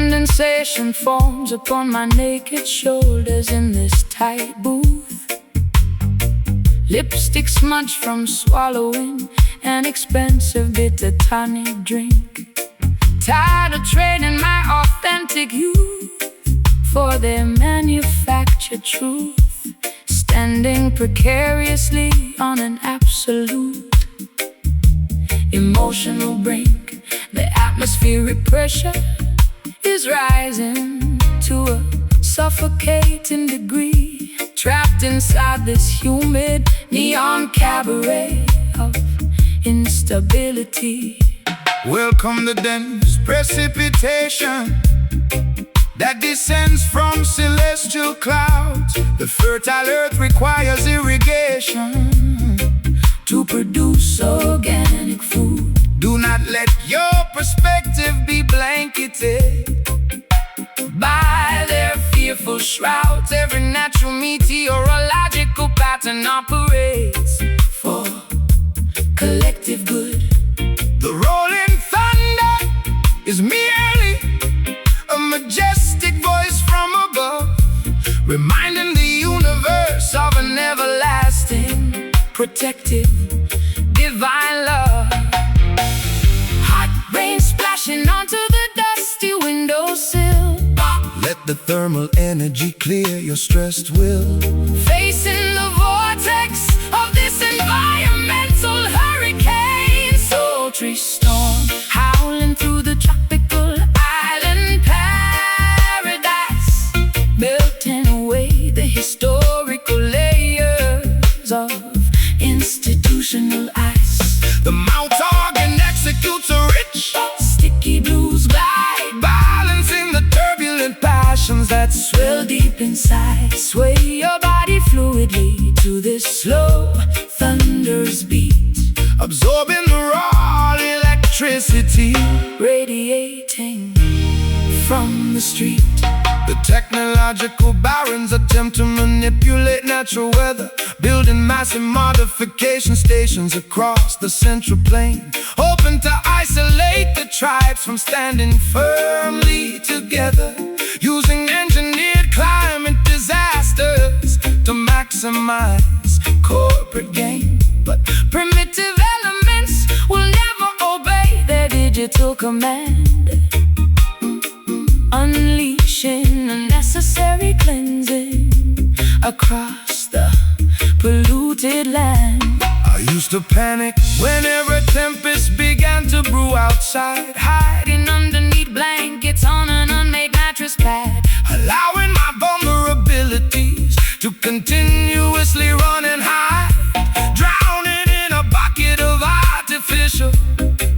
Condensation forms upon my naked shoulders in this tight booth. Lipstick smudge from swallowing an expensive bitter tonic drink. Tired of trading my authentic youth for their manufactured truth. Standing precariously on an absolute emotional brink. The atmospheric pressure is rising to a suffocating degree. Trapped inside this humid neon cabaret of instability. Welcome the dense precipitation that descends from celestial clouds. The fertile earth requires irrigation to produce organic food. Do not let your perspective be blanketed by their fearful shrouds. Every natural meteorological pattern operates for collective good. The rolling thunder is merely a majestic voice from above, reminding the universe of an everlasting, protective, divine love. Hot rain splashing onto the dusty windowsill. Let the thermal energy clear your stressed will. Facing the vortex of this environmental hurricane. Sultry storm howling through the tropical island paradise, melting away the historical layers of institutional ice. The mouth organ executes a rich, sticky blues glide, balancing the turbulent passions that swell deep inside. Sway your body fluidly to this slow thunder's beat, absorbing the raw electricity radiating from the street. The technological barons attempt to manipulate natural weather, building massive modification stations across the central plain, hoping to isolate the tribes from standing firmly together, using engineered climate disasters to maximize corporate gain. But primitive elements will never obey their digital command, unleashing unnecessary cleansing across the polluted land. I used to panic whenever a tempest began to brew outside, hiding underneath blankets on an unmade mattress pad, allowing my vulnerabilities to continuously run and hide, drowning in a bucket of artificial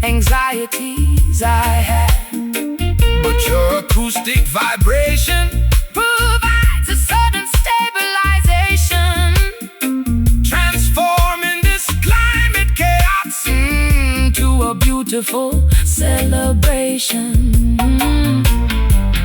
anxieties I had. But your acoustic vibration provides a sudden stabilization, transforming this climate chaos into a beautiful celebration.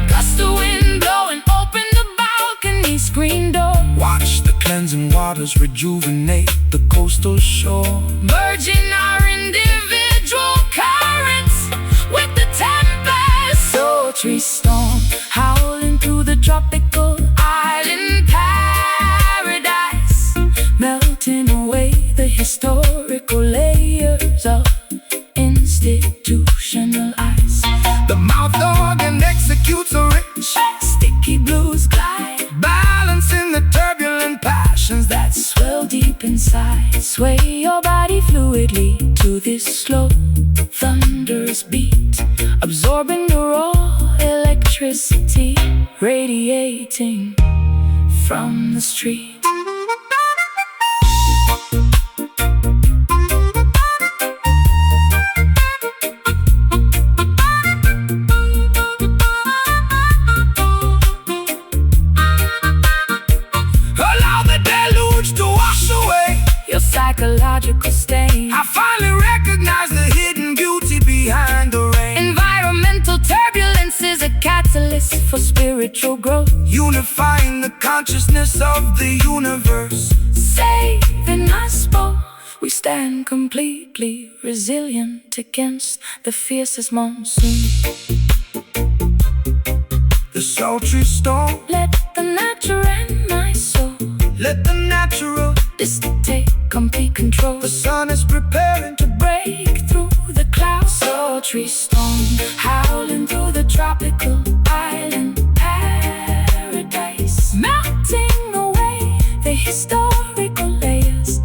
Gust of wind blowing open the balcony screen door. Watch the cleansing waters rejuvenate the coastal shore, merging our individual currents with the tempest. Sultry storm howling through the tropical island paradise, melting away the historical layers of institutional ice. The mouth organ executes a rich, sticky blues glide, balancing the turbulent passions that swell deep inside. Sway your body fluidly to this slow thunder's beat, absorbing the raw electricity radiating from the street. Allow the deluge to wash away your psychological stain. I finally recognize the hidden beauty behind the rain. Environmental turbulence is a catalyst for spiritual growth, unifying the consciousness of the universe. Saving us both, we stand completely resilient against the fiercest monsoon. sultry stone. Let the natural and my soul, Let the natural, this take complete control. the sun is preparing to Break through the clouds, sultry storm, howling through the tropical island paradise, melting away the historical layers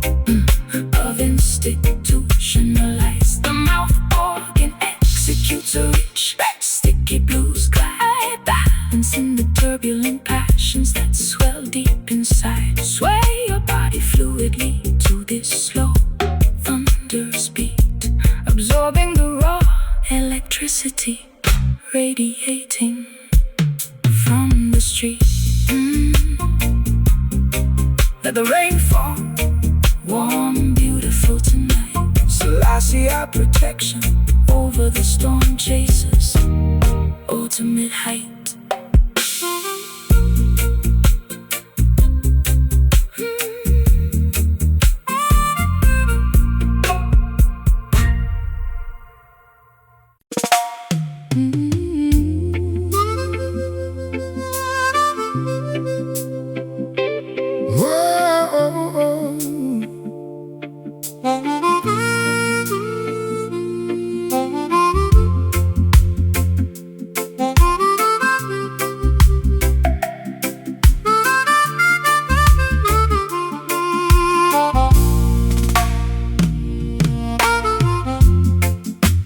of institutionalized. The mouth organ executes a rich, sticky blues glide, balancing the turbulent passions that swell deep inside. Sway your body fluidly to this slow thunder's beat, absorbing the raw electricity radiating from the street. Let the rain fall, warm, beautiful tonight. Selassie, our protection over the storm chasers, ultimate height.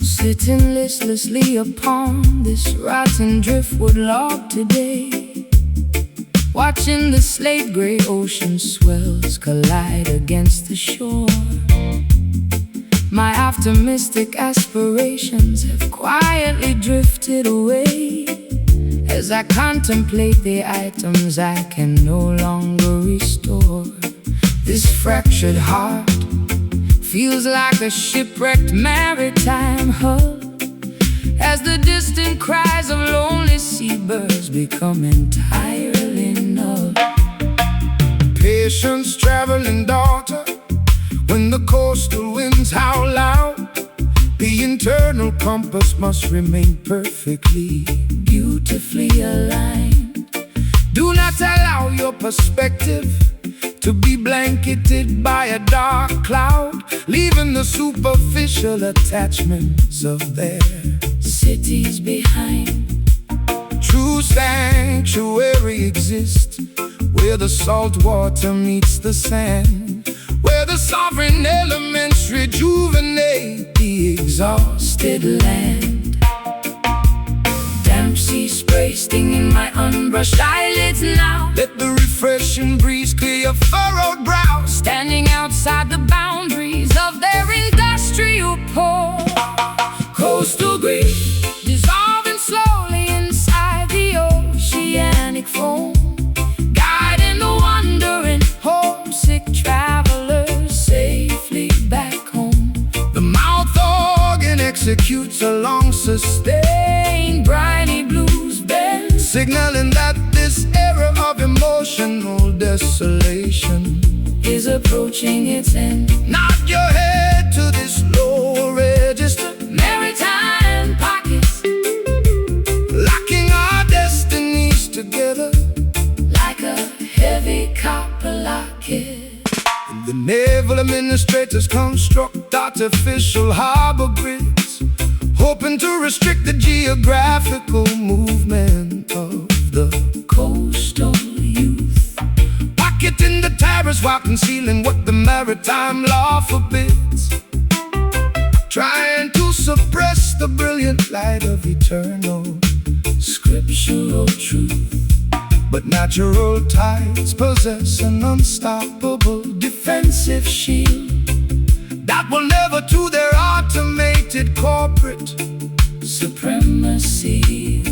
Sitting listlessly upon this rotten driftwood log today, watching the slate gray ocean swells collide against the shore. My optimistic aspirations have quietly drifted away as I contemplate the items I can no longer restore. This fractured heart feels like a shipwrecked maritime hull as the distant cries of lonely seabirds become entirely null. patience, traveling daughter. When the coastal winds howl loud, the internal compass must remain perfectly, Beautifully aligned. do not allow your perspective to be blanketed by a dark cloud, leaving the superficial attachments of their Cities behind. true sanctuary exists, where the salt water meets the sand, where the sovereign elements rejuvenate the exhausted Land. Damp sea spray stinging my unbrushed eyelids now. Let the refreshing breeze clear your furrowed brow. Standing outside the boundaries of their industrial pole. Coastal greed dissolving slowly inside the oceanic foam, guiding the wandering homesick travelers safely back home. The mouth organ executes a long sustained Briny blues bend, signaling that this era of emotional desolation is approaching its end. nod your head to this low register, Maritime pockets locking our destinies together. like a heavy copper locket. The naval administrators construct artificial harbor grids, hoping to restrict the geographical movement of the Coastal youth, pocketing the tariffs while concealing what the maritime law forbids, trying to suppress the brilliant light of eternal scriptural truth. but natural tides possess an unstoppable defensive shield that will never to their automated corporate Supremacy.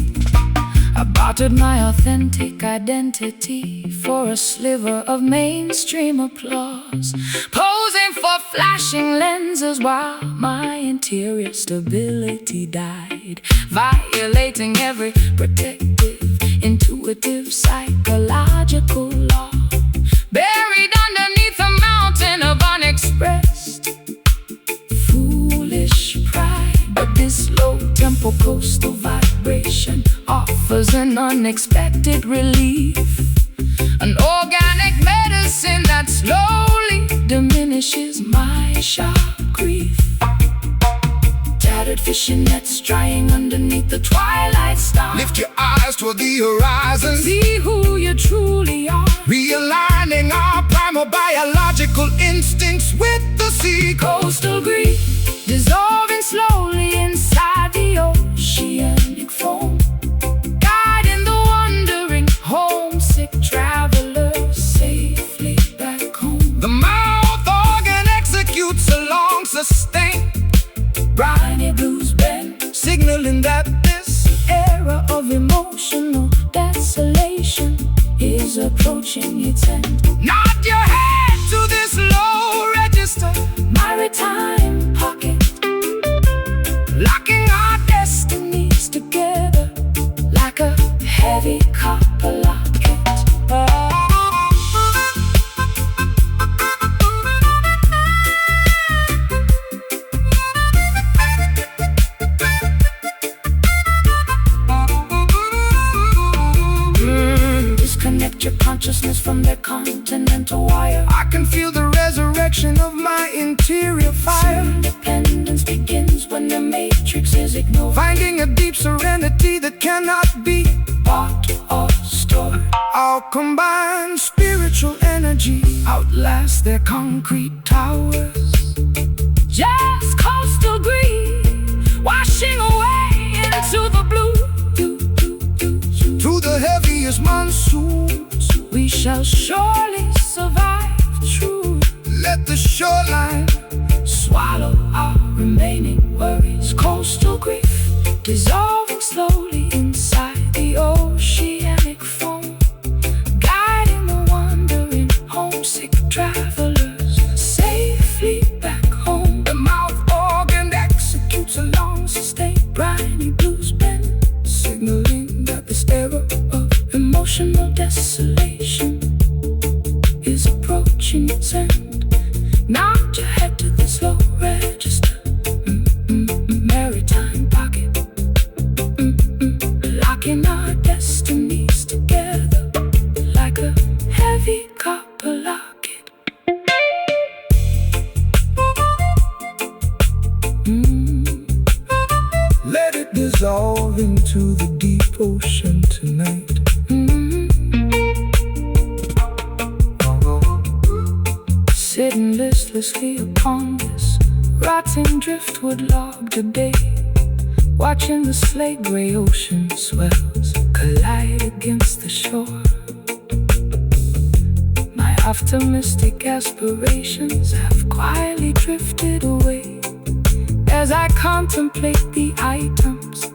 I bartered my authentic identity for a sliver of mainstream applause, posing for flashing lenses while my interior stability died, violating every protective, intuitive, psychological law, buried underneath a mountain of unexpressed foolish pride. But this low tempo coastal vibration offers offers an unexpected relief, an organic medicine that slowly diminishes my sharp grief. Tattered fishing nets drying underneath the twilight star. Lift your eyes toward the horizon, see who you truly are, realigning our primal biological instincts with the sea. Coastal grief dissolving slowly inside the oceanic foam, guiding the wandering homesick travelers safely back home. The mouth organ executes a long sustained briny blues bend, signaling that this era of emotional desolation is approaching its end. nod your head to this low register, Maritime pocket, locking our destinies together like a heavy copper locket. Disconnect your consciousness from their continental wire. I can feel the resurrection of my interior fire. Independence begins when the matrix is ignored, Finding a deep serenity that cannot be bought or stored. Our combined spiritual energy outlast their concrete towers. Just coastal grief washing away into the blue. Through the heaviest monsoons, We shall surely survive true. let the shoreline Swallow our remaining worries. Coastal grief dissolving slowly inside the oceanic foam, guiding the wandering homesick travelers safely back home. the mouth organ Executes a long sustained briny blues bend, signaling that this era of emotional desolation is approaching its end. Nod your head to this low register, maritime pocket, locking our destinies together like a heavy copper locket. let it dissolve into the deep ocean tonight. Sitting listlessly upon this rotting driftwood log today, watching the slate gray ocean swells collide against the shore. My optimistic aspirations have quietly drifted away as I contemplate the items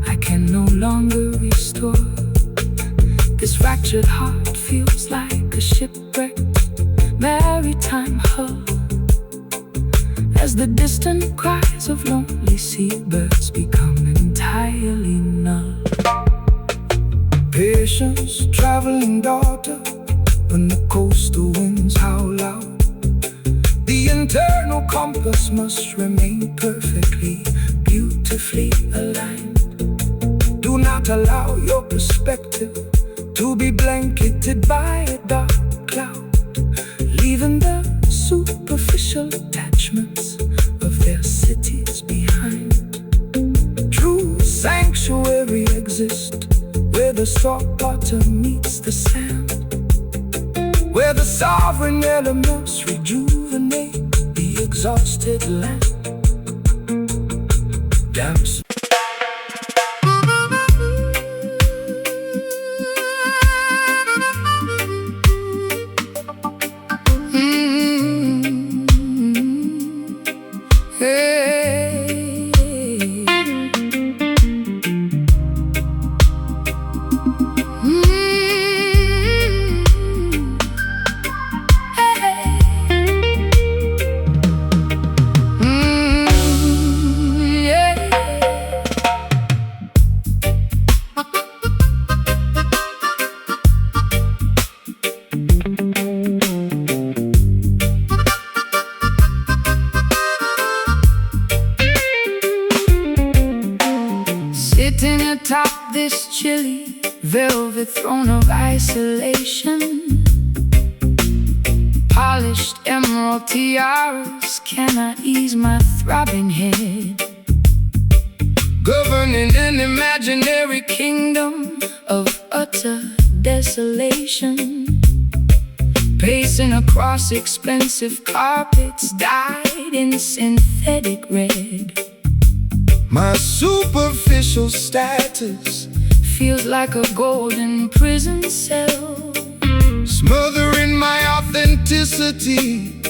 I can no longer restore. This fractured heart feels like a shipwrecked maritime hull as the distant cries of lonely seabirds become entirely null. Patience, traveling daughter, when the coastal winds howl out, the internal compass must remain perfectly, beautifully aligned. Do not allow your perspective to be blanketed by a dark cloud, leaving the superficial attachments of their cities behind. True sanctuary exists where the salt water meets the sand, where the sovereign elements rejuvenate the exhausted land. Dance. Sitting atop this chilly velvet throne of isolation, polished emerald tiaras cannot ease my throbbing head. Governing an imaginary kingdom of utter desolation, pacing across expensive carpets dyed in synthetic red. My superficial status feels like a golden prison cell, smothering my authenticity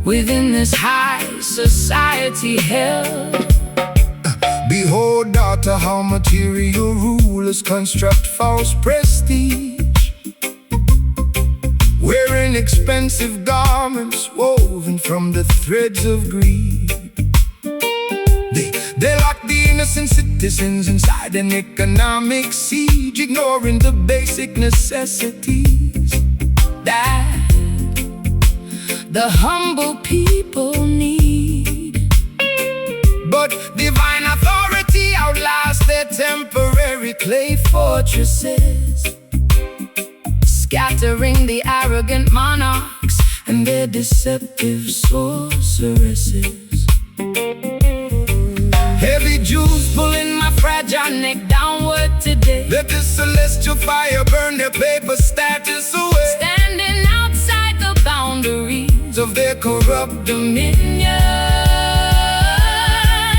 within this high society hell. Behold, daughter, how material rulers construct false prestige, wearing expensive garments woven from the threads of greed. They lock the innocent citizens inside an economic siege, ignoring the basic necessities that the humble people need. But divine authority outlasts their temporary clay fortresses, scattering the arrogant monarchs and their deceptive sorceresses. Heavy jewels pulling my fragile neck downward today. Let the celestial fire burn their paper status away, Standing outside the boundaries of their corrupt dominion.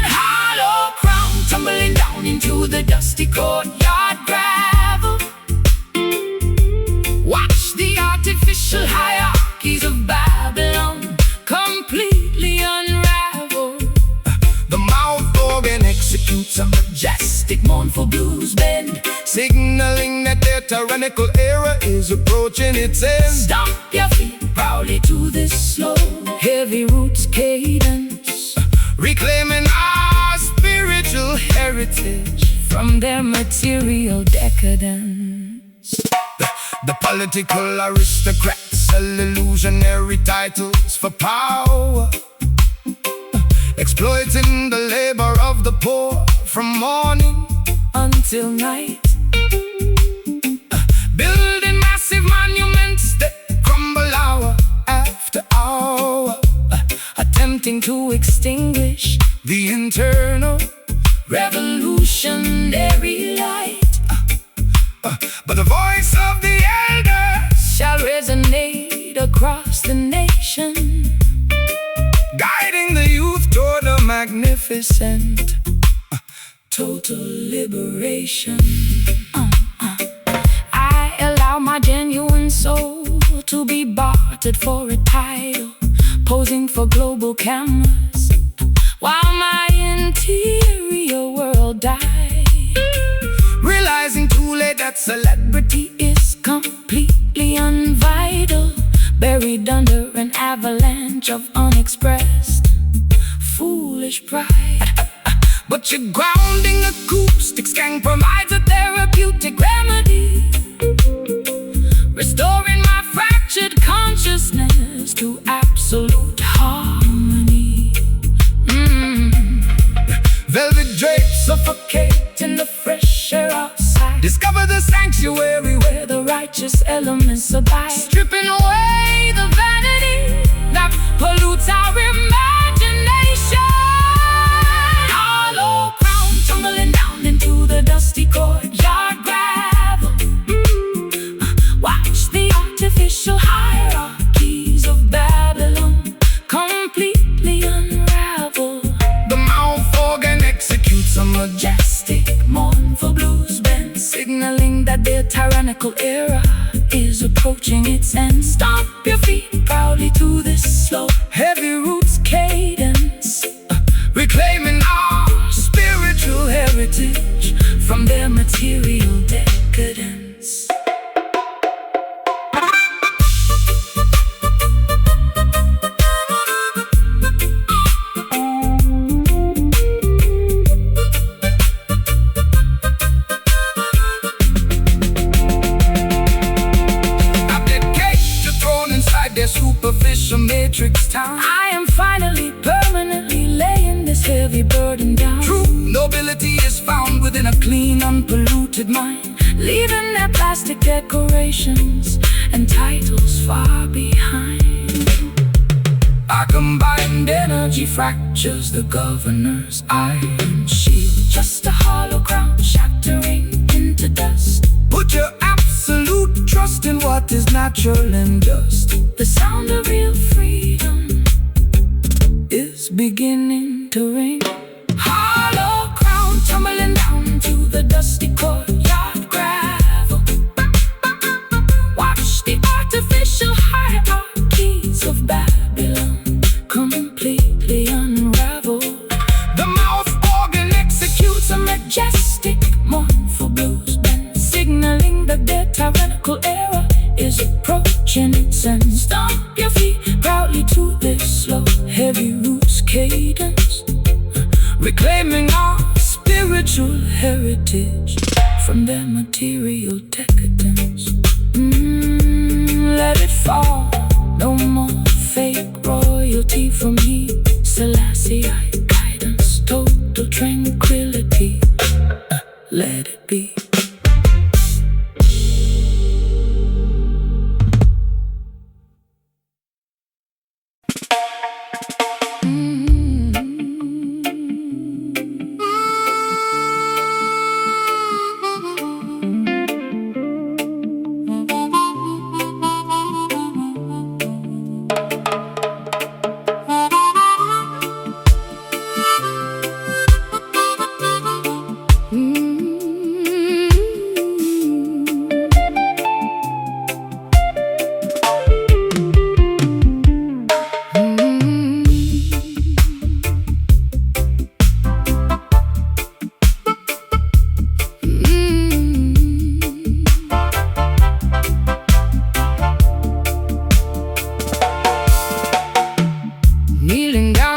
Hollow crown tumbling down into the dusty courtyard gravel. Watch the artificial hierarchies of Babylon completely unravel. The mouth organ executes a Majestic, mournful blues bend, signaling that their tyrannical era is approaching its end. Stomp your feet proudly to this slow, heavy roots cadence, reclaiming our spiritual heritage from their material decadence. The political aristocrats sell illusionary titles for power, exploiting the labor of the poor from morning until night, building massive monuments that crumble hour after hour, attempting to extinguish the internal revolutionary light. But the voice of the elders shall resonate across the nation, guiding the youth toward a magnificent total liberation. I allow my genuine soul to be bartered for a title, posing for global cameras while my interior world dies. realizing too late that Celebrity is completely unvital, buried under an avalanche of unexpressed foolish pride. but your grounding acoustics can provide a therapeutic remedy, restoring my fractured consciousness to absolute harmony. velvet drapes Suffocate in the fresh air outside, discover the sanctuary where the righteous elements abide, stripping away the vanity that pollutes our imagination. Hollow crown tumbling down into the dusty courtyard gravel. Watch the artificial hierarchies of Babylon completely unravel. the mouth organ executes a Majestic, mournful blues bend, signaling that their tyrannical era is approaching its end. Stomp your feet proudly to this slow, heavy roots cadence, reclaiming our spiritual heritage from their material decadence. their superficial matrix town. I am finally permanently laying this heavy burden down. True nobility is found within a clean, unpolluted mind, leaving their plastic decorations and titles far behind. Our combined energy fractures the governor's iron shield, just a hollow crown shattering into dust. Put your absolute trust in what is natural and just. The sound of real freedom is beginning to ring. Hollow crown tumbling down to the dusty courtyard gravel. Watch the artificial hierarchies of Babylon completely unravel. The mouth organ executes A majestic, mournful blues band, signaling that their tyrannical era is approaching its end. Stomp your feet proudly to this slow, heavy roots cadence, reclaiming our spiritual heritage from their material decadence. Let it fall, no more fake royalty from me. Selassie guidance, total tranquility. Let it be.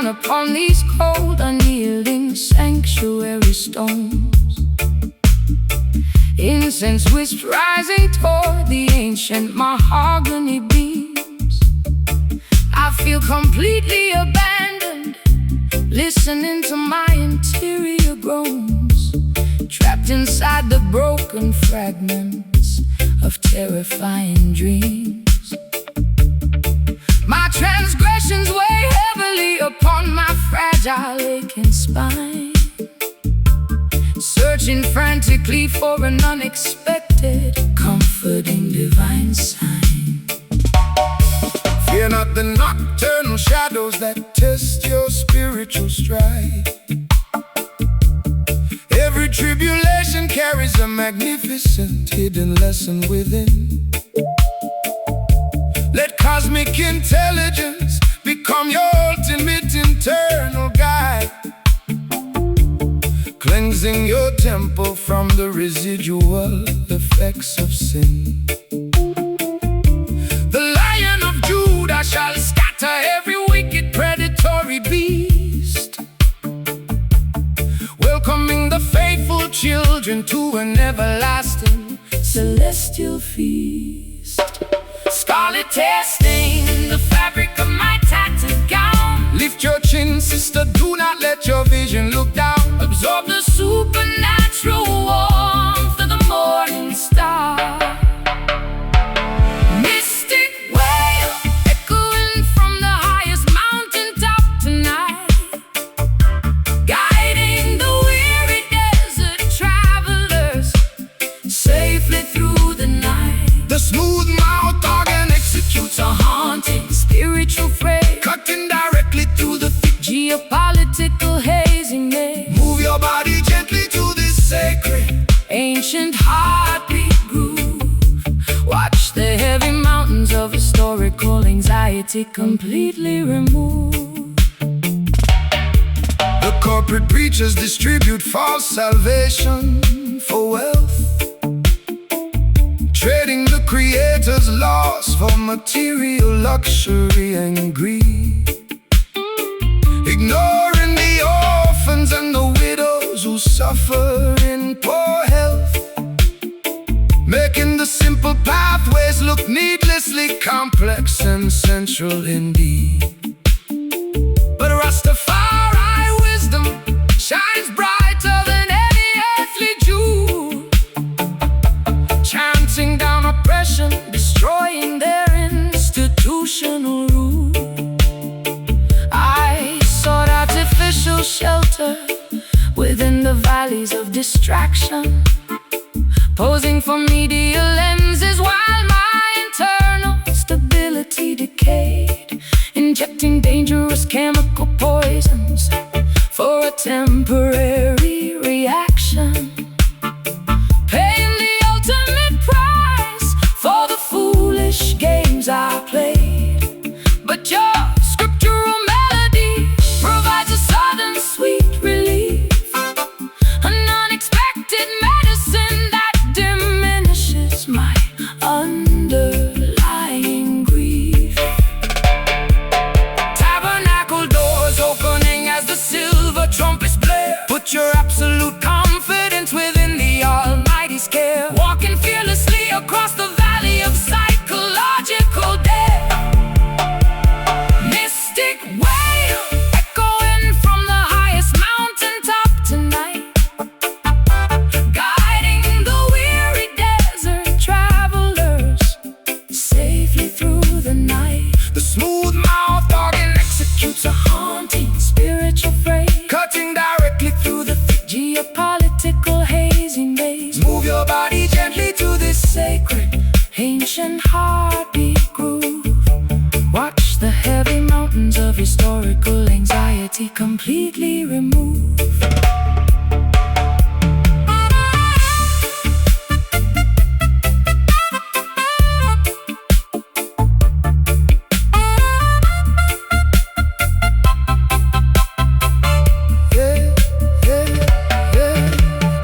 Upon these cold, unyielding sanctuary stones, incense wisps rising toward the ancient mahogany beams. I feel completely abandoned, listening to my interior groans, trapped inside the broken fragments of terrifying dreams. My transgressions weigh heavily upon my fragile, aching spine, searching frantically for an unexpected, comforting divine sign. Fear not the nocturnal shadows that test your spiritual stride. Every tribulation carries a magnificent hidden lesson within. Let cosmic intelligence become your ultimate internal guide, cleansing your temple from the residual effects of sin. The Lion of Judah shall scatter every wicked predatory beast, welcoming the faithful children to an everlasting celestial feast. Scarlet tear stain the fabric of my tattered gown. Lift your chin, sister, do not let your vision look down. Absorb the supernatural warmth of the morning star. Mystic wail echoing from the highest mountaintop tonight, guiding the weary desert travelers safely through the night. The smooth mouth organ executes a haunting spiritual phrase, cutting directly through the thick geopolitical hazing may move your body gently to this sacred ancient heartbeat groove. Watch the heavy mountains of historical anxiety completely removed. The corporate preachers distribute false salvation for wealth, trading the Creator's loss for material luxury and greed, ignoring the orphans and the widows who suffer in poor health, making the simple pathways look needlessly complex and central indeed. But Rastafari wisdom shines brighter than any earthly jewel. distraction, posing for media lenses while my internal stability decayed, injecting dangerous chemical poisons for a temporary reaction, paying the ultimate price for the foolish games I played. But your scriptural melody provides a sudden sweet relief, an unexpected medicine that diminishes my underlying grief. Tabernacle doors opening as the silver trumpets blare. Put your absolute confidence within the Almighty's care, walking fearlessly across the valley of psychological death. Mystic wail echoing from the highest mountaintop tonight, guiding the weary desert travelers safely through the night. The smooth mouth organ executes a haunting spiritual phrase, cutting directly through the thick geopolitical hazing maze. Move your body gently to this sacred ancient heartbeat groove. Watch the heavy mountains of historical anxiety completely remove.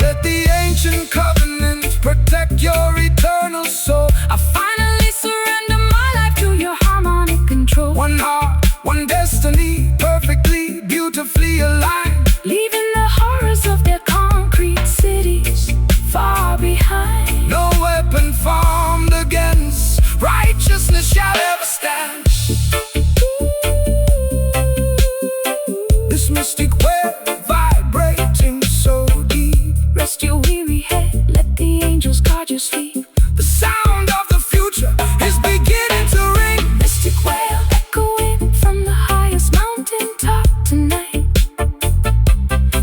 Let the ancient covenant protect your eternal soul. I finally surrender my life to your harmonic control. One heart, one destiny, perfectly, beautifully aligned, leaving the horrors of their concrete cities far behind. No weapon formed against righteousness shall ever stand. This mystic wave vibrating so deep, rest your weary head, let the angels guard your sleep. The sound of the future is beginning to ring. Mystic wail echoing from the highest mountaintop tonight,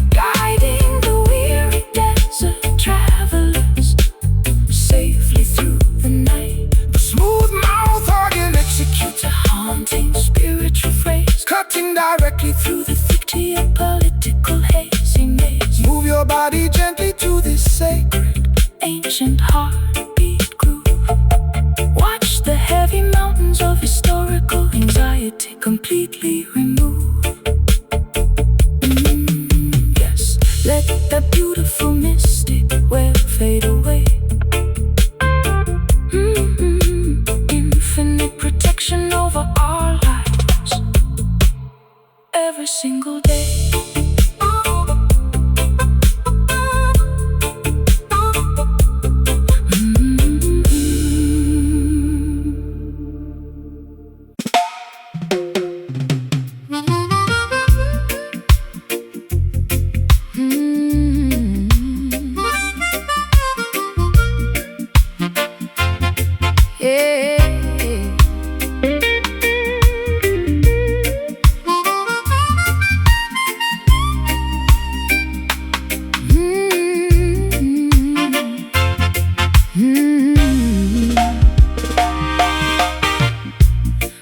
guiding the weary desert travelers safely through the night. The smooth mouth organ executes a haunting spiritual phrase, cutting directly through the thick geopolitical hazy maze. Move your body gently to this sacred ancient heartbeat groove. Watch the heavy mountains of historical anxiety completely remove. Yes, let the beautiful mystic wail fade away. Infinite protection over our lives every single day.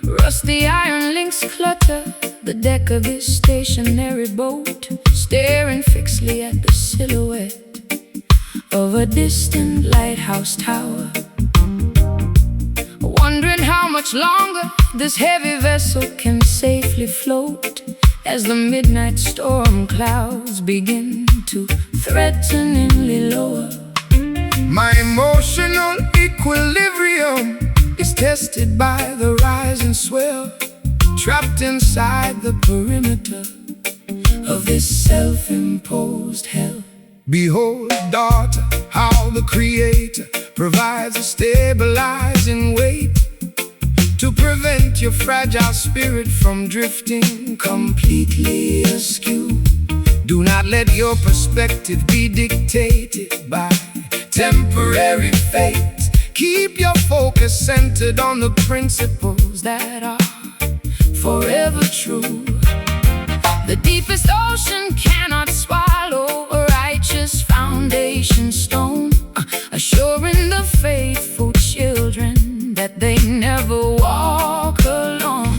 Rusty iron links clutter the deck of this stationary boat, staring fixedly at the silhouette of a distant lighthouse tower, wondering how much longer this heavy vessel can safely float as the midnight storm clouds begin to threateningly lower. My emotional equilibrium is tested by the rise and swell, trapped inside the perimeter of this self-imposed hell. Behold, daughter, how the Creator provides a stabilizing weight to prevent your fragile spirit from drifting completely askew. Do not let your perspective be dictated by temporary fate. Keep your focus centered on the principles that are forever true. The deepest ocean cannot swallow a righteous foundation. foundation stone, assuring the faithful children that they never walk alone.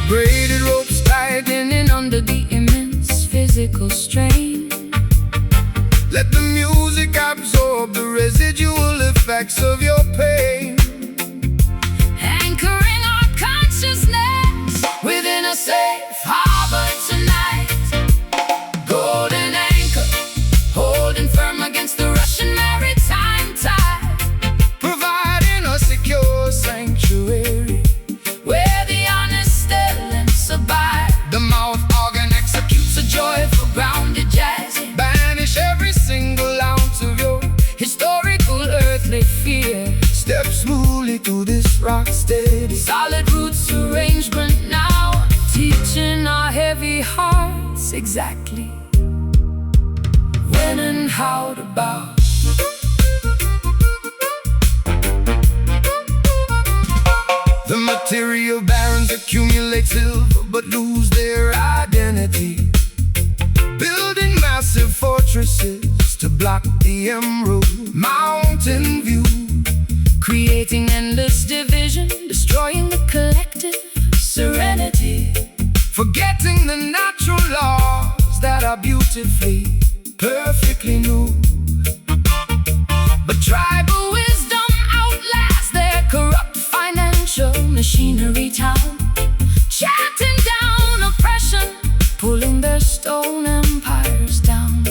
Braided ropes tightening Under the immense physical strain, let the music absorb the residual effects of your pain. anchoring our consciousness within a safe harbor tonight. Golden anchor, holding firm against the Russian maritime tide, Providing a secure sanctuary where the honest elements abide. the mouth organ executes It's a joyful, grounded jazz, banish every single ounce of your historical earthly fear. step smoothly through this rock steady. Solid roots arrangement now, teaching our heavy hearts exactly when and how to bow. The material barons accumulate silver but lose their identity, building massive fortresses to block the emerald mountain view, Creating endless division, destroying the collective serenity. forgetting the natural laws that are beautifully, perfectly new. But tribal wisdom outlasts their corrupt financial machinery town, chanting down oppression, pulling their stone empires down.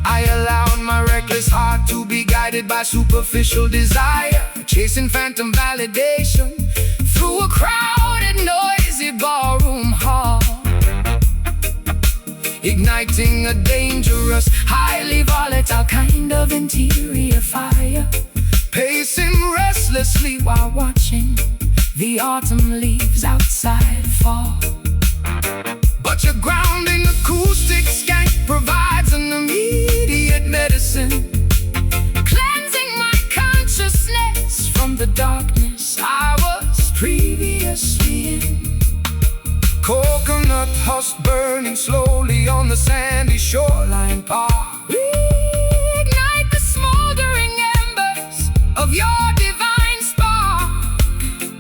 I allowed my reckless heart to be guided by superficial desire, chasing phantom validation through a crowded, noisy ballroom hall, igniting a dangerous, highly volatile kind of interior fire, pacing restlessly while watching the autumn leaves outside fall. but your grounding acoustic skank provides an immediate medicine, Cleansing my consciousness from the darkness I was previously in. coconut husk burning slowly on the sandy shoreline park. Reignite the smoldering embers of your divine spark,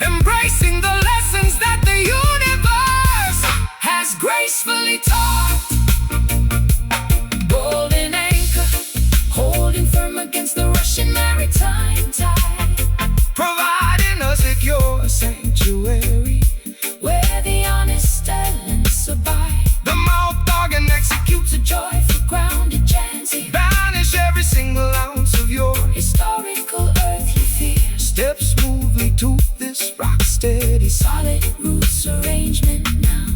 Embracing the lessons that the universe has gracefully taught. Golden anchor, holding firm against the Russian maritime tide, providing a secure sanctuary. where the honest elements abide. The mouth organ executes It's a joyful, grounded jazzy, banish every single ounce of your historical earthly fears. step smoothly to this rock steady. Solid roots arrangement now,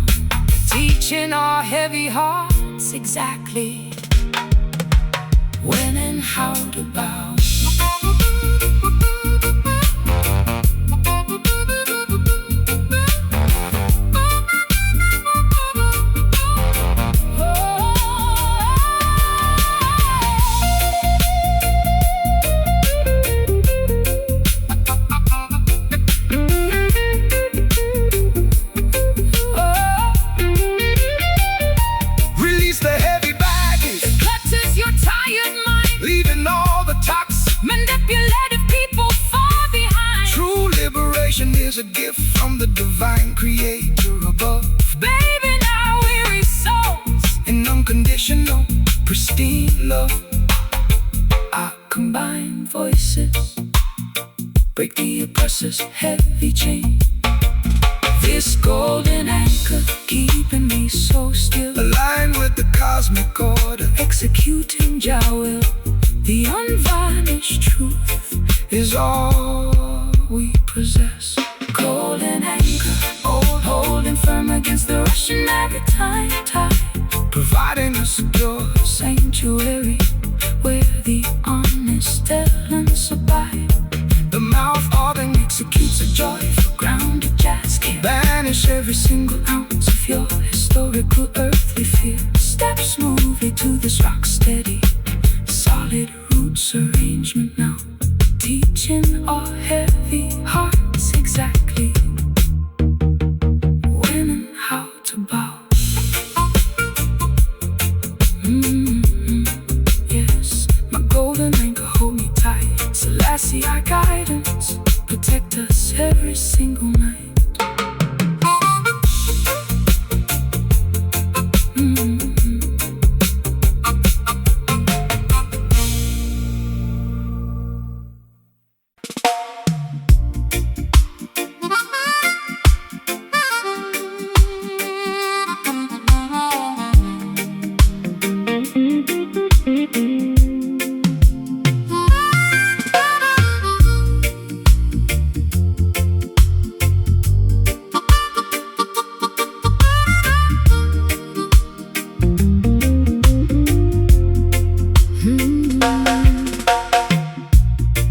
teaching our heavy hearts exactly when and how to bow. Release the heavy baggage, Clutches your tired mind, leaving all the toxic. manipulative people far behind. True liberation is a gift from the divine creator above, Baby, now weary souls, in unconditional, pristine love. I combine voices, break the oppressor's heavy chain. This golden anchor keeping me so still, Aligned with the cosmic order, executing Jah will. The unvarnished truth is all we possess. golden anchor, holding firm against the Russian maritime tide, Providing a secure sanctuary where the honest elements abide. the mouth organ Executes a joyful, grounded jazz scale, banish every single ounce of your historical earthly fear. Step smoothly to this rock steady, solid roots arrangement now, teaching our heavy hearts exactly when and how to bow. golden anchor, hold me tight. Selassie, our guidance, protect us every single night.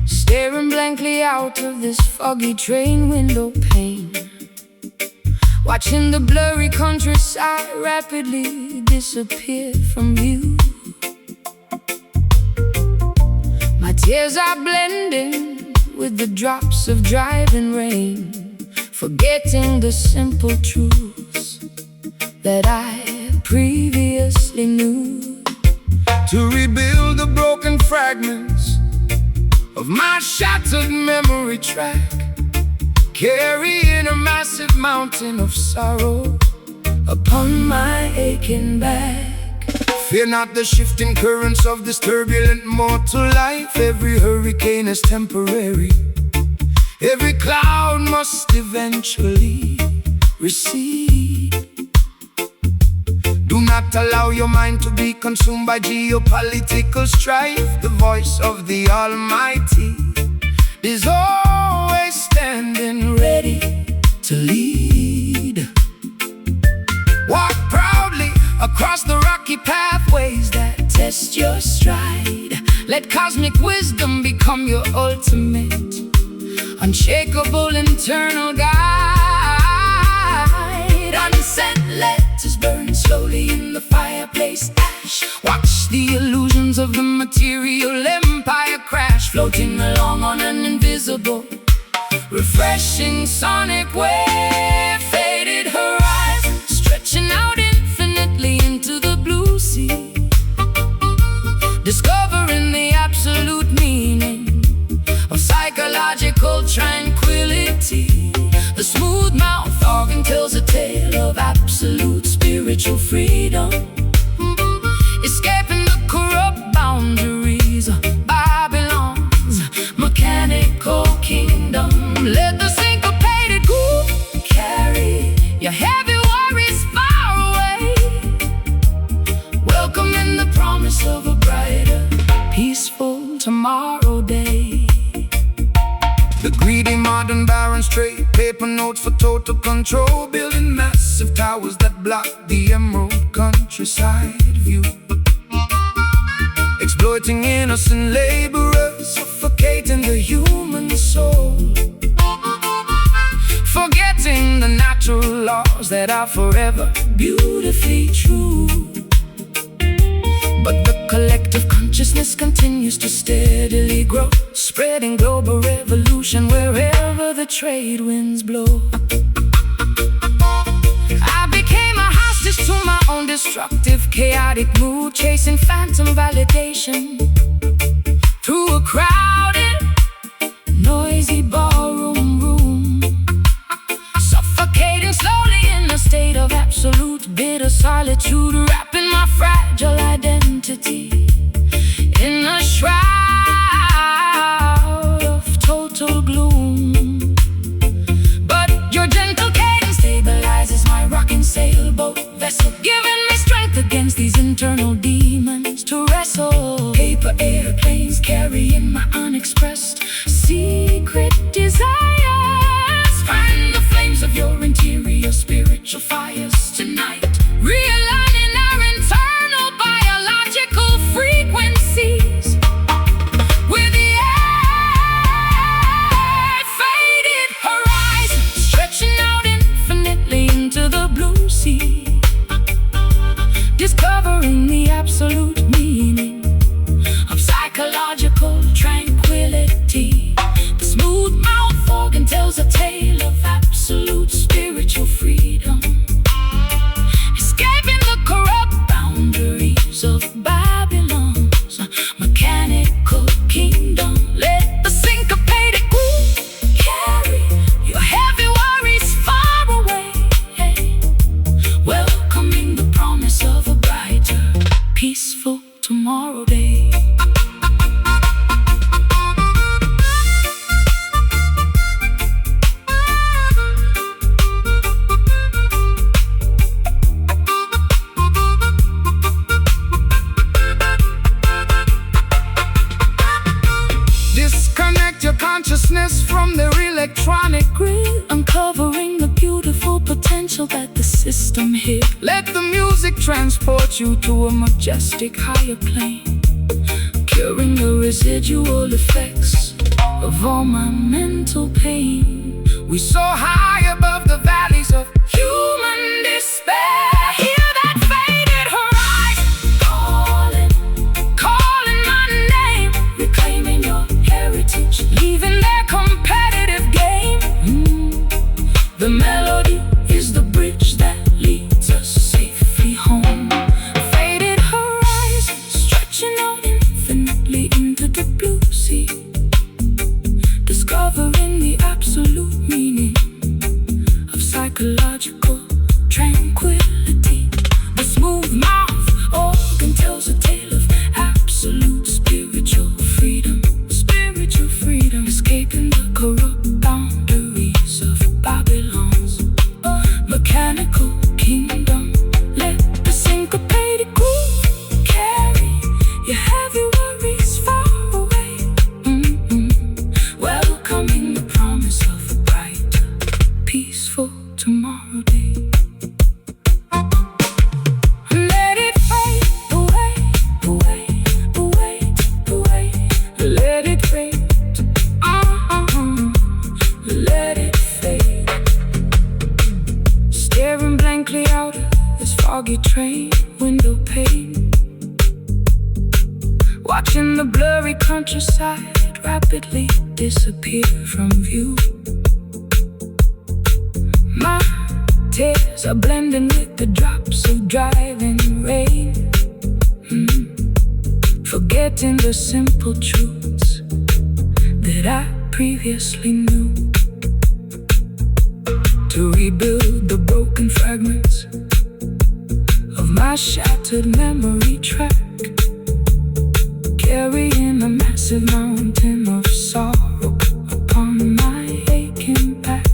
Staring blankly out of this foggy train window pane, watching the blurry countryside rapidly disappear from view. My tears are blending with the drops of driving rain, forgetting the simple truths that I previously knew. To rebuild the broken fragments of my shattered memory track, carrying a massive mountain of sorrow upon my aching back. Fear not the shifting currents of this turbulent mortal life. Every hurricane is temporary, every cloud must eventually recede. Do not allow your mind to be consumed by geopolitical strife. The voice of the Almighty is always standing ready to lead. Walk proudly across the rocky pathways that test your stride. Let cosmic wisdom become your ultimate, unshakable internal guide. Unsent letters burn slowly in the fireplace ash. Watch the illusions of the material empire crash, floating along on an invisible, refreshing sonic wave. Faded horizon, stretching out infinitely into the blue sea, discovering the absolute meaning of psychological tranquility. The smooth mouth organ tells a tale of absolute spiritual freedom, escaping the corrupt boundaries of Babylon's mechanical kingdom. Let the syncopated groove carry your heavy worries far away, welcoming the promise of a brighter, peaceful tomorrow day. The greedy modern barons trade paper notes for total control, building massive towers that block the emerald countryside view, exploiting innocent laborers, suffocating the human soul, forgetting the natural laws that are forever beautifully true. But the collective consciousness continues to steadily grow, spreading global revolution wherever the trade winds blow. I became a hostage to my own destructive, chaotic mood, chasing phantom validation through a crowded, noisy ballroom room, suffocating slowly in a state of absolute bitter solitude, wrapping my fragile identity in a shroud of total gloom. But your gentle cadence stabilizes my rocking sailboat vessel, giving me strength against these internal demons to wrestle. Paper airplanes carrying my unexpressed secret desires. Fan the flames of your interior spiritual fires tonight, realigning our internal biological frequencies with the air. Faded horizon, stretching out infinitely into the blue sea, discovering the absolute meaning of psychological tranquility. The smooth mouth organ tells a tale of absolute spiritual freedom, escaping the corrupt boundaries of Babylon's mechanical consciousness from their electronic grid, uncovering the beautiful potential that the system hid. Let the music transport you to a majestic higher plane, curing the residual effects of all my mental pain. We soar high above the valleys of human despair. Hear that faded horizon calling my name, reclaiming your heritage, leaving their competitive game. The melody is the bridge that leads us safely home. Faded horizon stretching out infinitely into the blue sea, discovering the absolute meaning of psychological tranquility. The smooth mouth organ tells a tale of absolute spiritual freedom. Spiritual freedom, escaping the corrupt boundaries of Babylon's mechanical kingdom. Let the syncopated groove carry your heavy worries far away, welcoming the promise of a brighter, peaceful tomorrow day. Let it fade away, away, away, away. Let it fade, let it fade. Staring blankly out of this foggy train window pane, watching the blurry countryside rapidly disappear from view. My tears are blending with the drops of driving rain, forgetting the simple truths that I previously knew. To rebuild the broken fragments of my shattered memory track, carrying a massive mountain of sorrow upon my aching back.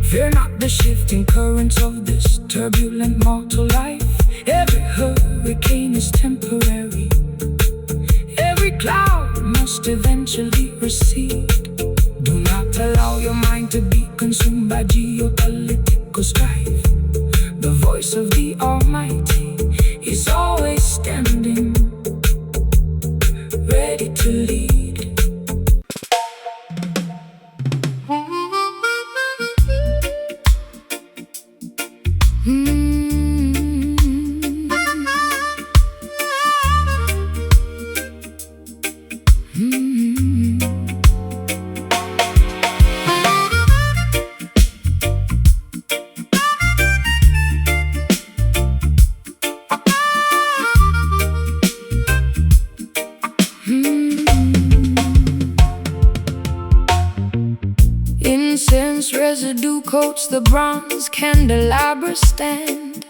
Fear not the shifting currents of this turbulent mortal life. Every hurricane is temporary, every cloud must eventually recede. Do not allow your mind to be consumed by geopolitical strife. The voice of the Almighty is always standing, ready to lead. Incense residue coats the bronze candelabra stand,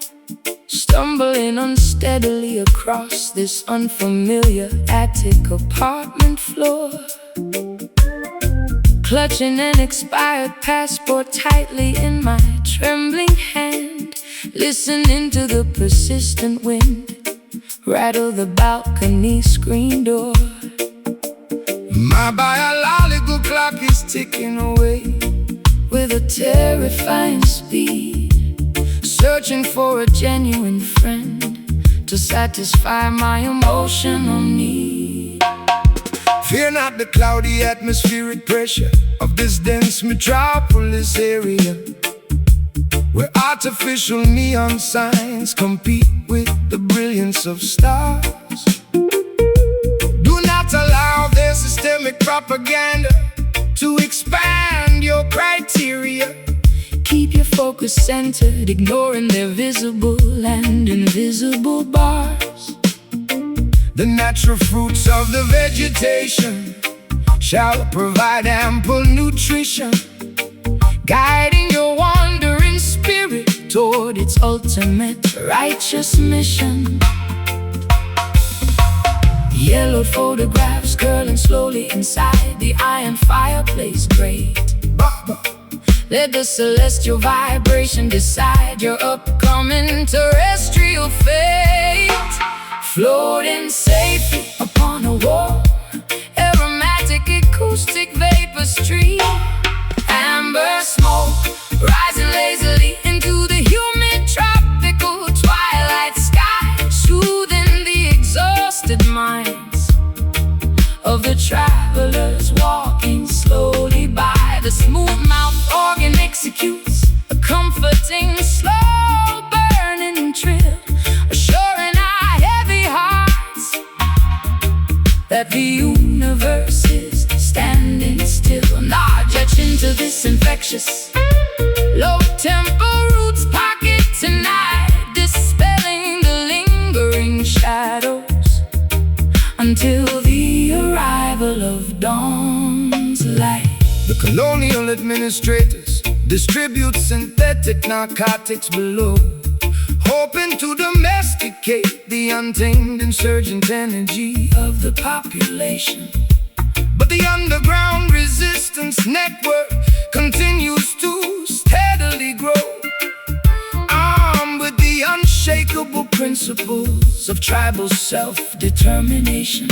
stumbling unsteadily across this unfamiliar attic apartment floor, clutching an expired passport tightly in my trembling hand, listening to the persistent wind rattle the balcony screen door. My biological clock is ticking away with a terrifying speed, searching for a genuine friend to satisfy my emotional need. Fear not the cloudy atmospheric pressure of this dense metropolis area, where artificial neon signs compete with the brilliance of stars. Do not allow their systemic propaganda to expand your criteria. Keep your focus centered, ignoring their visible and invisible bars. The natural fruits of the vegetation shall provide ample nutrition, guiding your wandering spirit toward its ultimate righteous mission. Yellowed photographs curling slowly inside the iron fireplace grate. Let the celestial vibration decide your upcoming terrestrial fate. Floating safely upon a warm, aromatic acoustic of the travelers walking slowly by. The smooth-mouthed organ executes a comforting, slow-burning trill, assuring our heavy hearts that the universe is standing still. Nod judge into this infectious low-tempo roots pocket tonight, dispelling the lingering shadows until the arrival of dawn's light. The colonial administrators distribute synthetic narcotics below, hoping to domesticate the untamed insurgent energy Of the population. But the underground resistance network continues to steadily grow, armed with the unshakable principles of tribal self-determination.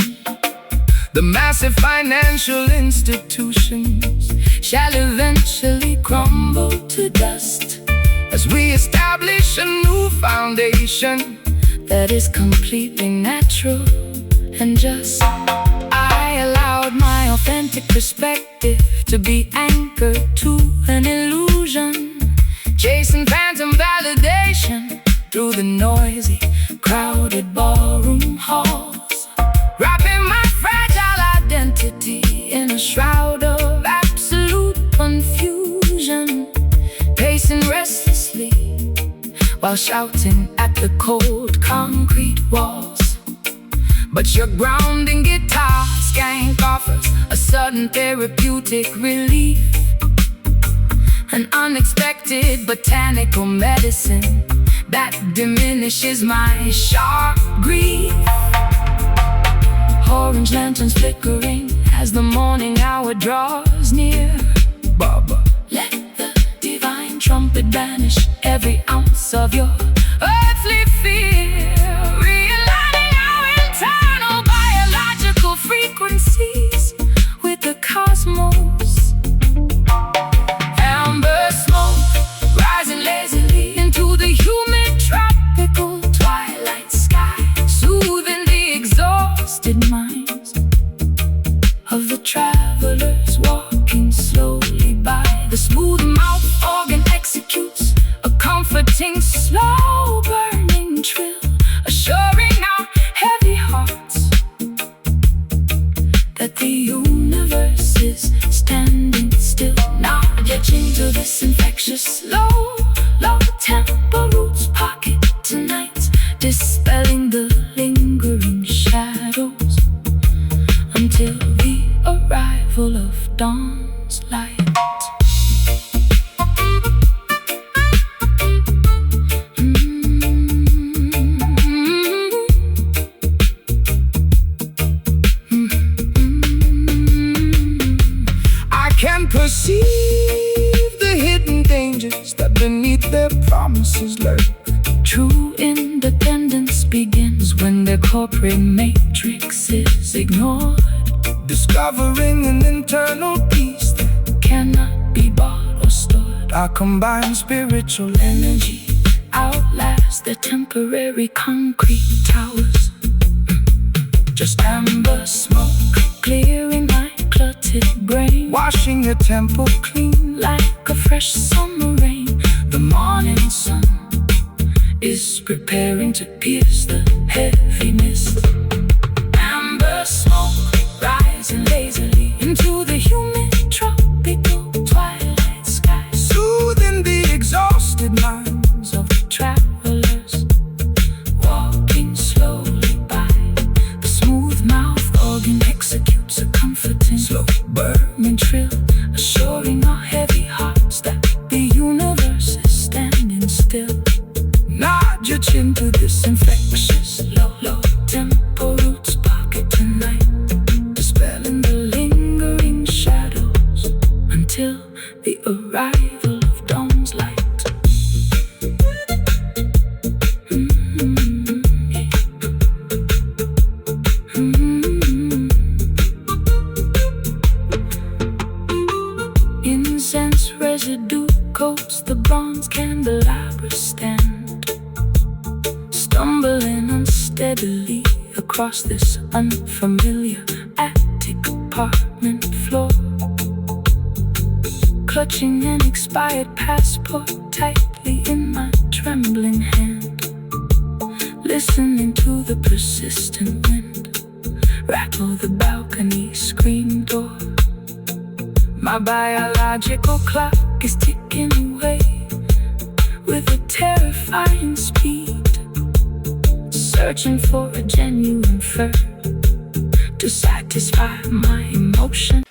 The massive financial institutions Shall eventually crumble to dust as we establish a new foundation that is completely natural and just. I allowed my authentic perspective to be anchored to an illusion, chasing phantom validation through the noisy, crowded ballroom halls, wrapping my fragile identity in a shroud of absolute confusion, pacing restlessly while shouting at the cold concrete walls. But your grounding guitar skank offers a sudden therapeutic relief, an unexpected botanical medicine that diminishes my sharp grief. Orange lanterns flickering as the morning hour draws near. Baba, Let the divine trumpet banish every ounce of your earthly fear, realigning our internal biological frequencies with the cosmos. Amber smoke rising lazily into the humid tropical twilight sky, soothing the exhausted minds of the travelers walking slowly by. The smooth-mouthed organ executes a comforting, slow-burning trill, assuring our heavy hearts that the universe is standing still. Now edging to this infectious, low-tempo roots pocket tonight, dispelling the lingering shadows until the arrival of dawn's light. perceive the hidden dangers that beneath their promises lurk. True independence begins when the corporate matrix is ignored, discovering an internal peace that cannot be bought or stored. our combined spiritual Energy outlasts the temporary concrete towers. Just amber smoke clearing my cluttered brain, washing your temple clean like a fresh summer rain. The morning sun is preparing to pierce the heavy mist. Amber smoke rising lazily into the humid tropical twilight sky, soothing the exhausted minds of the travelers walking slowly by. The smooth-mouthed organ executes a comforting, slow burning trill, assuring our heavy hearts that the universe is standing still. Nod your chin to this infectious Low tempo roots pocket tonight, dispelling the lingering shadows until the arrival of dawn's light. Incense residue coats the bronze candelabra stand, stumbling unsteadily across this unfamiliar attic apartment floor, clutching an expired passport tightly in my trembling hand, listening to the persistent wind rattle the balcony screen door. My biological clock is ticking away with a terrifying speed, searching for a genuine fur to satisfy my emotion.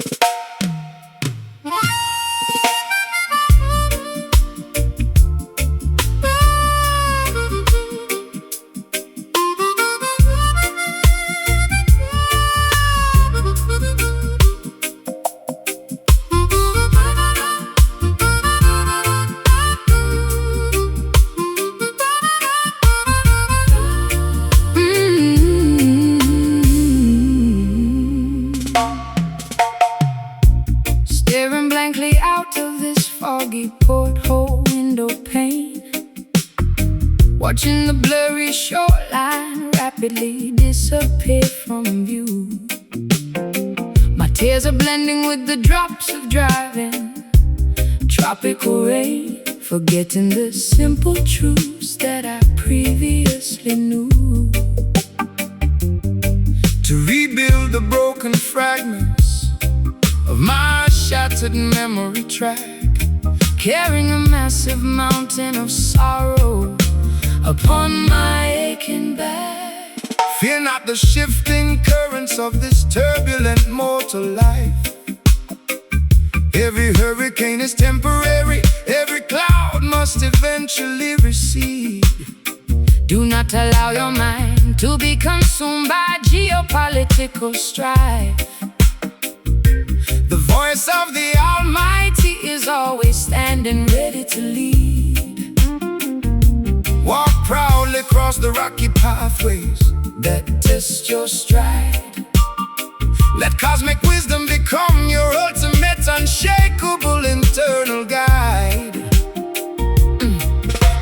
Staring blankly out of this foggy porthole window pane, watching the blurry shoreline rapidly disappear from view. My tears are blending with the drops of driving tropical rain, forgetting the simple truths that I previously knew. To rebuild the broken fragments of my shattered memory track, carrying a massive mountain of sorrow upon my aching back. Fear not the shifting currents of this turbulent mortal life. Every hurricane is temporary, every cloud must eventually recede. Do not allow your mind to be consumed by geopolitical strife. The voice of the Almighty is always standing ready to lead. Walk proudly across the rocky pathways that test your stride. Let cosmic wisdom become your ultimate, unshakable internal guide.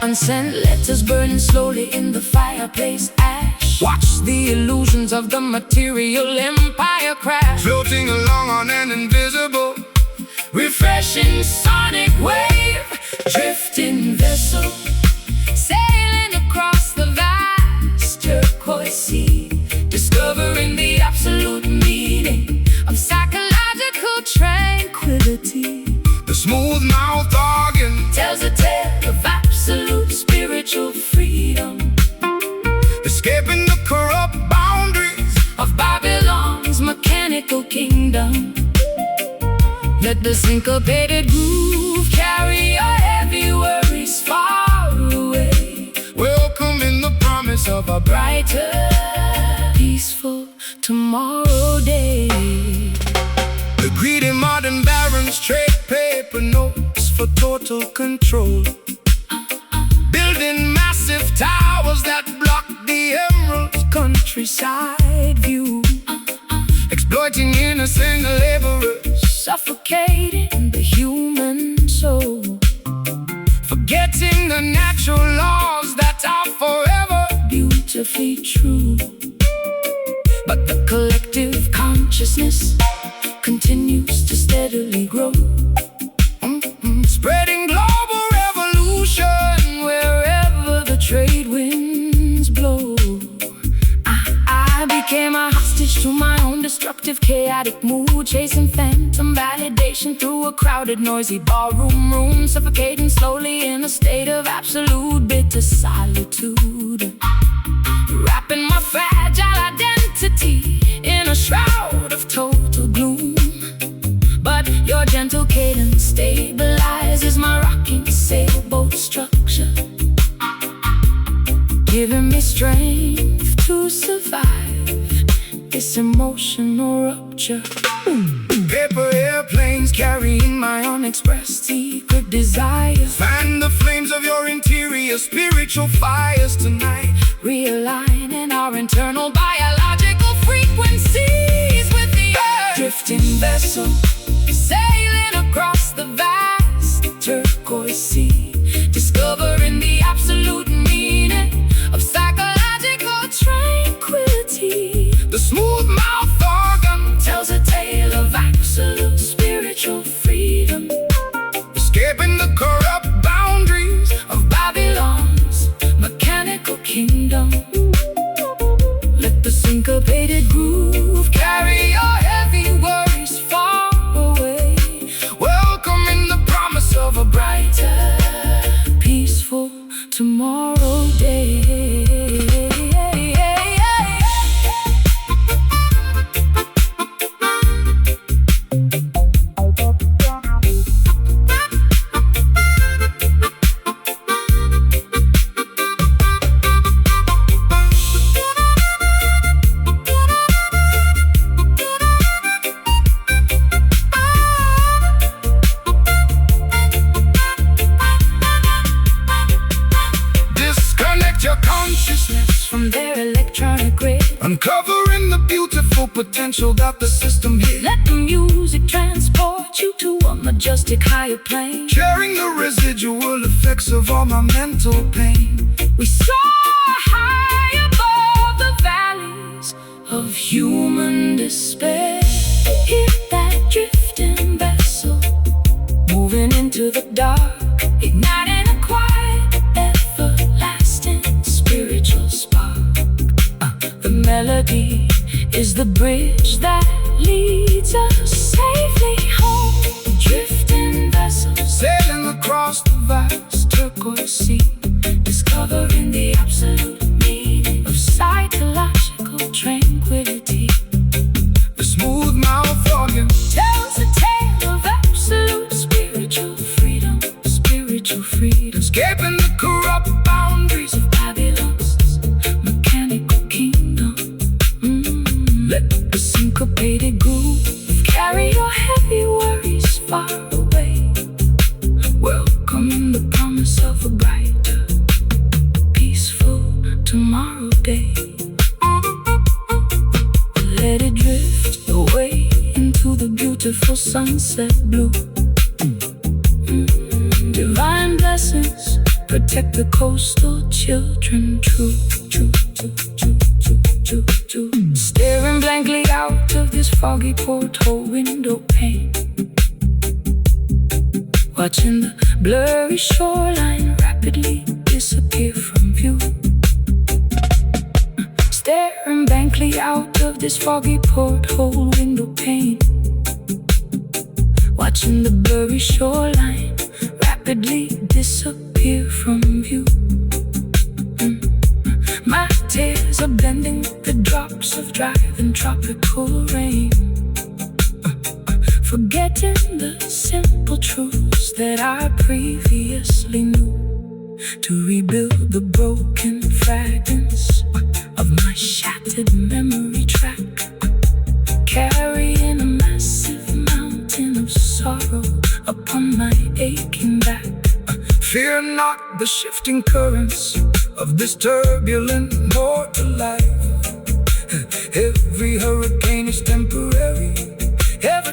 Unsent letters burning slowly in the fireplace ash. Watch the illusions of the material empire crash, floating along on an invisible, refreshing sonic wave, drifting vessel, sailing across the vast turquoise sea, discovering the absolute meaning of psychological tranquility. The smooth-mouthed organ tells a tale of absolute spiritual freedom, escaping the corrupt boundaries of Babylon's mechanical kingdom. Let the syncopated groove carry your heavy worries far away, welcoming the promise of a brighter, peaceful tomorrow day. The greedy modern barons trade paper notes for total control, building massive towers that block the emerald countryside view, exploiting innocent laborers, suffocating the human soul, forgetting the natural laws that are forever beautifully true. But the collective consciousness continues to steadily grow, spreading global revolution wherever the trade winds blow. I became a hostage to my own destructive, chaotic mood, chasing phantom validation through a crowded, noisy ballroom room, suffocating slowly in a state of absolute bitter solitude, wrapping my fragile identity in a shroud of total gloom. But your gentle cadence stabilizes my rocking sailboat structure, giving me strength to survive this emotional rupture. Paper airplanes carrying my unexpressed secret desires, fan the flames of your interior spiritual fires tonight, realigning our internal biological frequencies with the earth. Drifting vessel, sailing across the vast turquoise sea, discovering the absolute meaning of psychological tranquility. The smooth-mouthed organ tells a tale of potential that the system hid. Let the music transport you to a majestic higher plane, sharing the residual effects of all my mental pain. we soar high above the valleys of human despair. Hear that drifting vessel moving into the dark, igniting a quiet, everlasting spiritual spark. The melody is the bridge that leads us safely home. Drifting vessels sailing across the vast turquoise sea, discovering the absolute meaning of psychological tranquility. The smooth mouth organ Tells a tale of absolute spiritual freedom, spiritual freedom. escaping the corrupt boundaries of Babylon's mechanical kingdom. Let the syncopated groove carry your heavy worries far away, welcoming the promise of a brighter, peaceful tomorrow day. Let it drift away into the beautiful sunset blue. Divine blessings protect the coastal children. True, true, true, true, true, true, true. Staring blankly out of this foggy porthole window pane, watching the blurry shoreline rapidly disappear from view. Staring blankly out of this foggy porthole window pane, watching the blurry shoreline rapidly disappear from view. My tears are blending with the drops of driving tropical rain, forgetting the simple truths that I previously knew, to rebuild the broken fragments of my shattered memory track, carrying a massive mountain of sorrow upon my aching back. fear not the shifting currents of this turbulent mortal life. Every hurricane is temporary. Every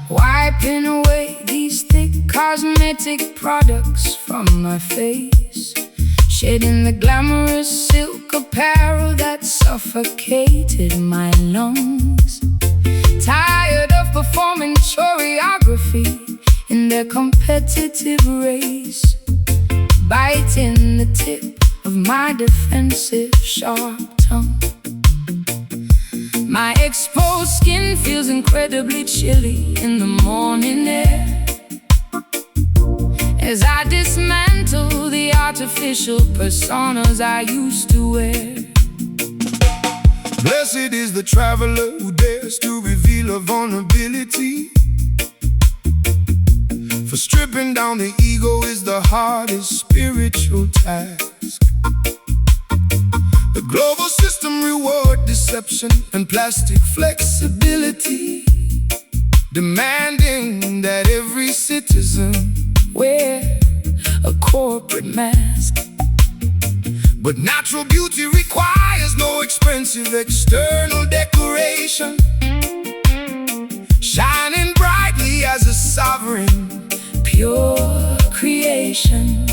Wiping away these thick cosmetic products from my face, shedding the glamorous silk apparel that suffocated my lungs. Tired of performing choreography in their competitive race, biting the tip of my defensive sharp tongue. My exposed skin feels incredibly chilly in the morning air, as I dismantle the artificial personas I used to wear. blessed is the traveler who dares to reveal a vulnerability. For stripping down the ego is the hardest spiritual task. The global system reward deception and plastic flexibility, demanding that every citizen Wear a corporate mask, but natural beauty requires no expensive external decoration, shining brightly as a sovereign, pure creation.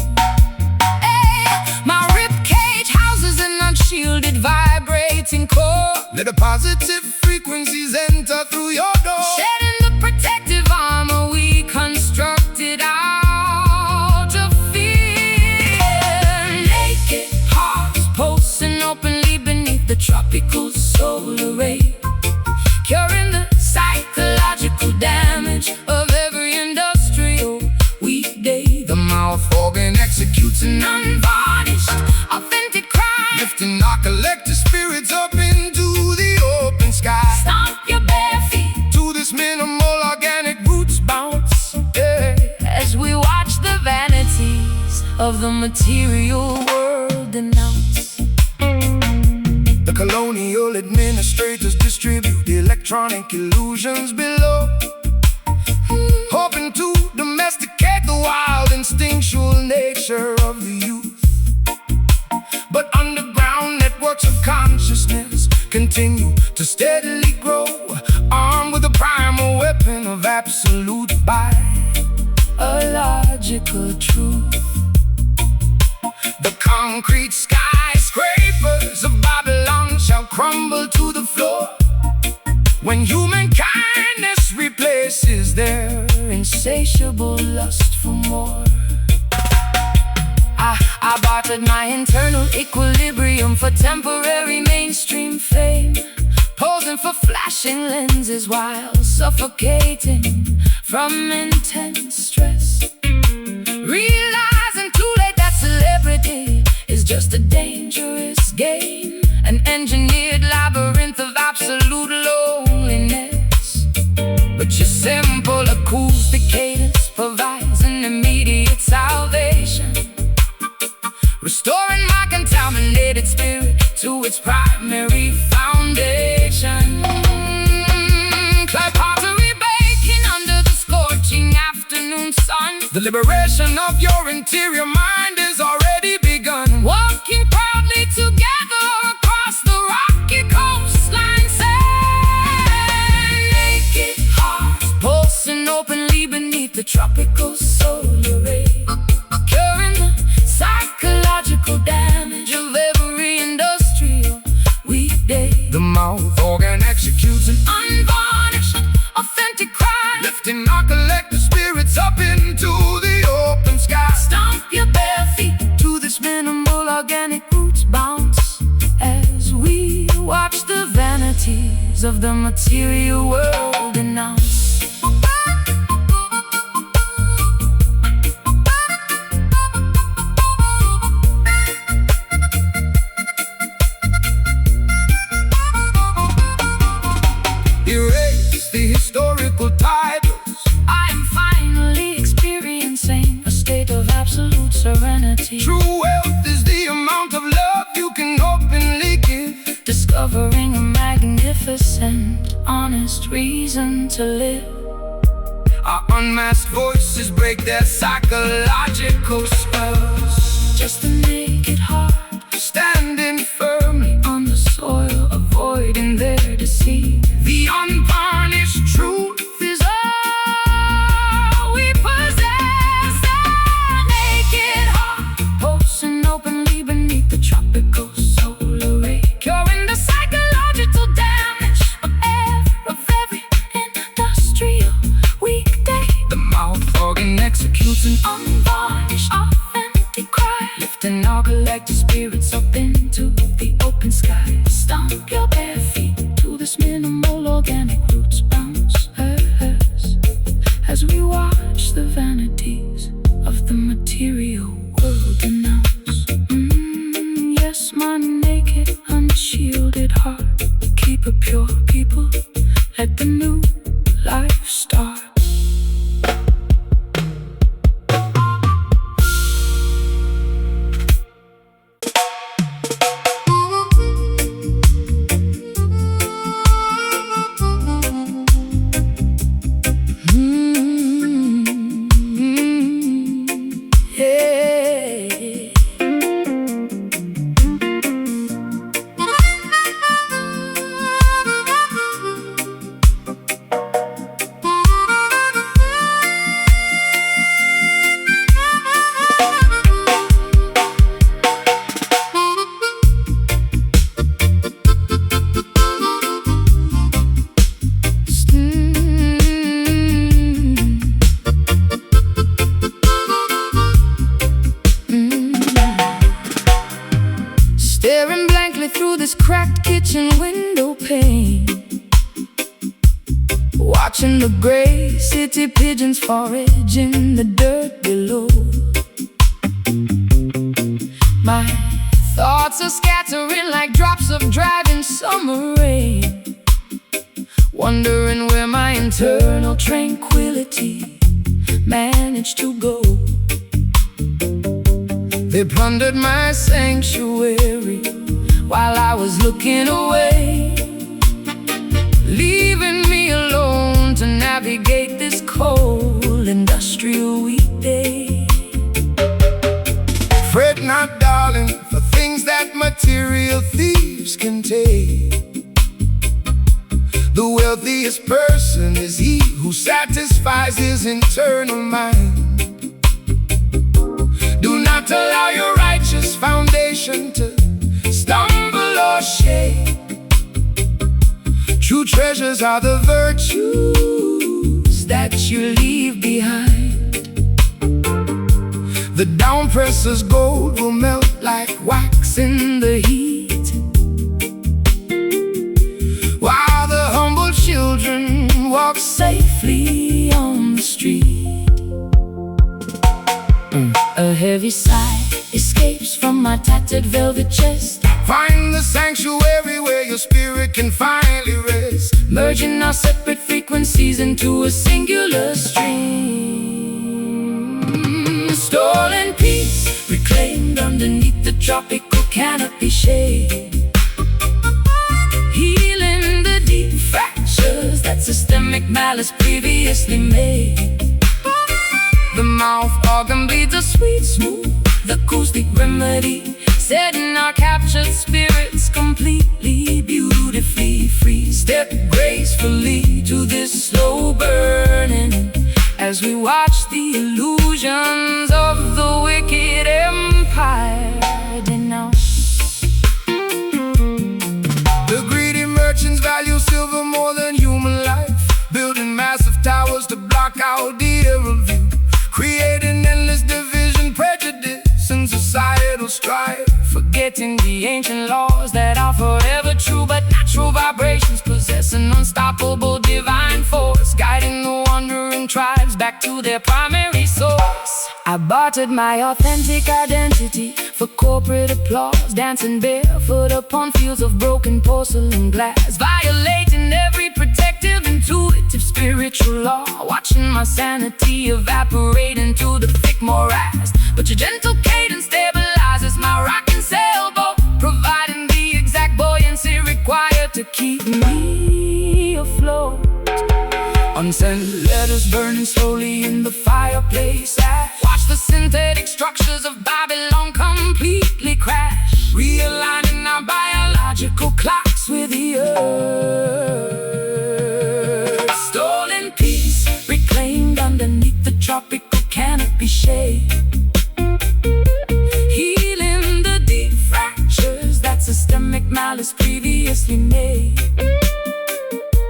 Hey, my ribcage houses an unshielded vibrating core. let the positive frequencies enter through your door. Shedding the protective armor we constructed out of fear. Naked hearts pulsing openly beneath the tropical solar ray, curing the psychological damage of every industrial weekday. The mouth organ executes an Unvarnished, authentic crime, lifting our collective spirits up in of the material world denounce. The colonial administrators distribute electronic illusions below, hoping to domesticate the wild instinctual nature of the youth. But underground networks of consciousness continue to steadily grow, armed with the primal weapon of absolute biological truth. The concrete skyscrapers of Babylon shall crumble to the floor when human kindness replaces their insatiable lust for more. I bartered my internal equilibrium for temporary mainstream fame, posing for flashing lenses while suffocating from intense stress. Realizing too late that celebrity is just a dangerous game, an engineered labyrinth of absolute loneliness. But your simple acoustic cadence provides an immediate salvation, restoring my contaminated spirit to its primary foundation. Clay pottery baking under the scorching afternoon sun. The liberation of your interior mind is already begun. Walking proudly together across the rocky coastline sand. Naked hearts pulsing openly beneath the tropical solar ray, curing the psychological damage of every industrial weekday. The mouth organ executes an unvarnished, authentic cry, lifting our collective spirits up into the open sky. Stomp your bare feet to this minimal organic roots bounce as we watch the vanities of the material world announce. Erase the historical titles. I am finally experiencing a state of absolute serenity. True wealth is the amount of love you can openly give. Discovering a magnificent, honest reason to live. Our unmasked voices break their psychological spells. Just a naked heart standing firmly on the soil, avoiding their deceit. The unvarnished truth is all we possess. A naked heart pulsing openly beneath the tropical solar ray, curing the psychological damage of every industrial weekday. the mouth organ executes an Unvarnished, authentic cry, lifting our collective spirits up into the open sky. Stomp your bare feet to this minimal organic roots bounce as we watch the vanities of the material world announce. Yes, my naked, unshielded heart, keep it pure, people. Let the new life start. Staring blankly through this cracked kitchen window pane, watching the gray city pigeons forage in the dirt below. My thoughts are scattering like drops of driving summer rain, wondering where my internal tranquility managed to go. They plundered my sanctuary while I was looking away, leaving me alone to navigate this cold industrial weekday. Fret not, darling, for things that material thieves can take. The wealthiest person is he who satisfies his internal mind. Do not allow your righteous foundation to stumble or shake. True treasures are the virtues that you leave behind. The downpresser's gold will melt like wax in the heat, while the humble children walk safely on the street. A heavy sigh escapes from my tattered velvet chest. Find the sanctuary where your spirit can finally rest, merging our separate frequencies into a singular stream. Stolen peace, reclaimed underneath the tropical canopy shade, healing the deep fractures that systemic malice previously made. The mouth organ bleeds a sweet, smooth acoustic remedy, setting our captured spirits completely, beautifully free. Step gracefully to this slow burning as we watch the illusions of the wicked empire denounce. The greedy merchants value silver more than human life, building massive towers to block out the aerial view, creating endless division, prejudice, and societal strife. Forgetting the ancient laws that are forever true, but natural vibrations possess an unstoppable divine force, guiding the wandering tribes back to their primary source. I bartered my authentic identity for corporate applause, dancing barefoot upon fields of broken porcelain glass, violating every protective, intuitive, spiritual law, watching my sanity evaporate into the thick morass. But your gentle cadence stabilizes my rocking sailboat, providing the exact buoyancy required to keep me afloat. Unsent letters burning slowly in the fireplace. I watch the synthetic structures of Babylon completely crash, realigning our biological clocks with the earth. Stolen peace, reclaimed underneath the tropical canopy shade, healing the deep fractures that systemic malice previously made.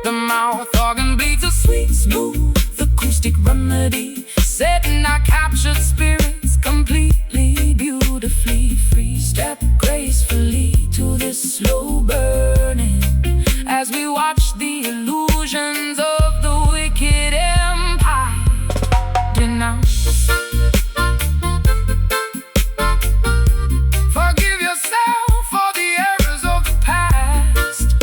The mouth organ bleeds a sweet, smooth acoustic remedy, setting our captured spirits completely, beautifully free. Step gracefully to this slow burning as we watch the illusions of the wicked empire denounce. Forgive yourself for the errors of the past,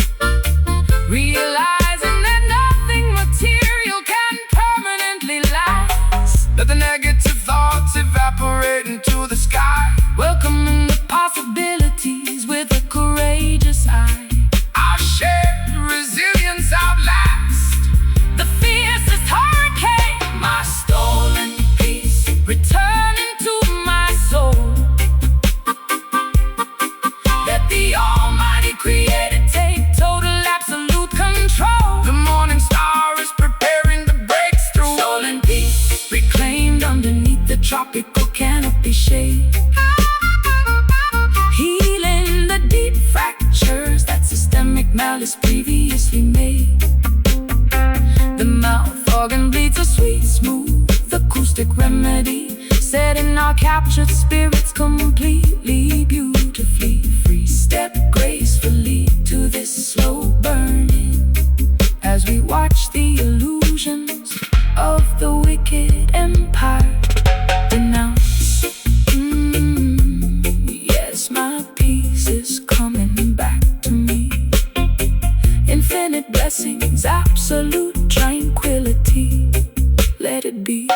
realizing that nothing material can permanently last. Let the negative thoughts evaporate into the sky, welcoming the possibilities with a courageous eye. Our shared resilience outlast the fiercest hurricane. My stolen peace returning to my soul, let the Almighty Creator take total absolute control. The morning star is preparing to break through. Stolen peace, reclaimed underneath the tropical canopy shade, healing the deep fractures that systemic malice previously made. The mouth organ bleeds a sweet, smooth acoustic remedy, setting our captured spirits completely, beautifully free. Step gracefully to this slow burning as we watch the illusions of the wicked empire denounce. Yes, my peace is coming back to me. Infinite blessings, absolute tranquility. Let it be.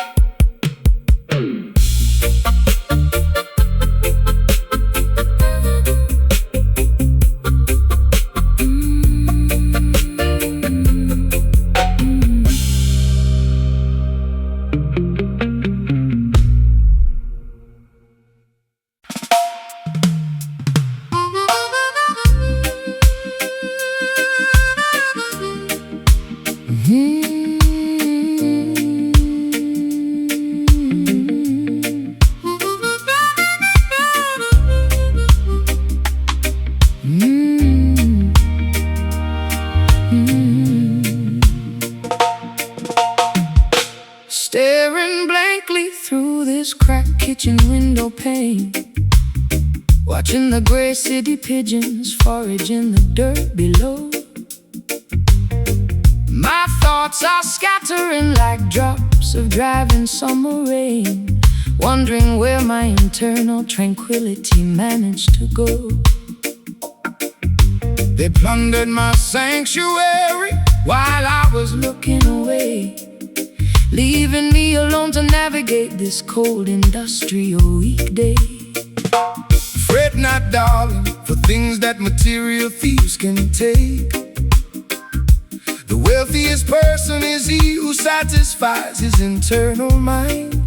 Staring blankly through this cracked kitchen window pane, watching the gray city pigeons forage in the dirt below. My thoughts are scattering like drops of driving summer rain, wondering where my internal tranquility managed to go. They plundered my sanctuary while I was looking away, leaving me alone to navigate this cold industrial weekday. Fret not, darling, for things that material thieves can take. The wealthiest person is he who satisfies his internal mind.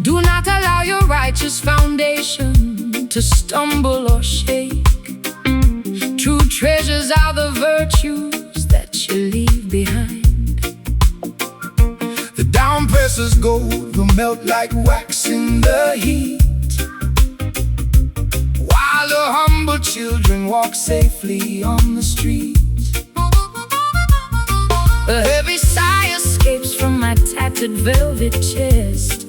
Do not allow your righteous foundation to stumble or shake. True treasures are the virtues that you leave behind. The down-presser's gold will melt like wax in the heat, while the humble children walk safely on the street. A heavy sigh escapes from my tattered velvet chest.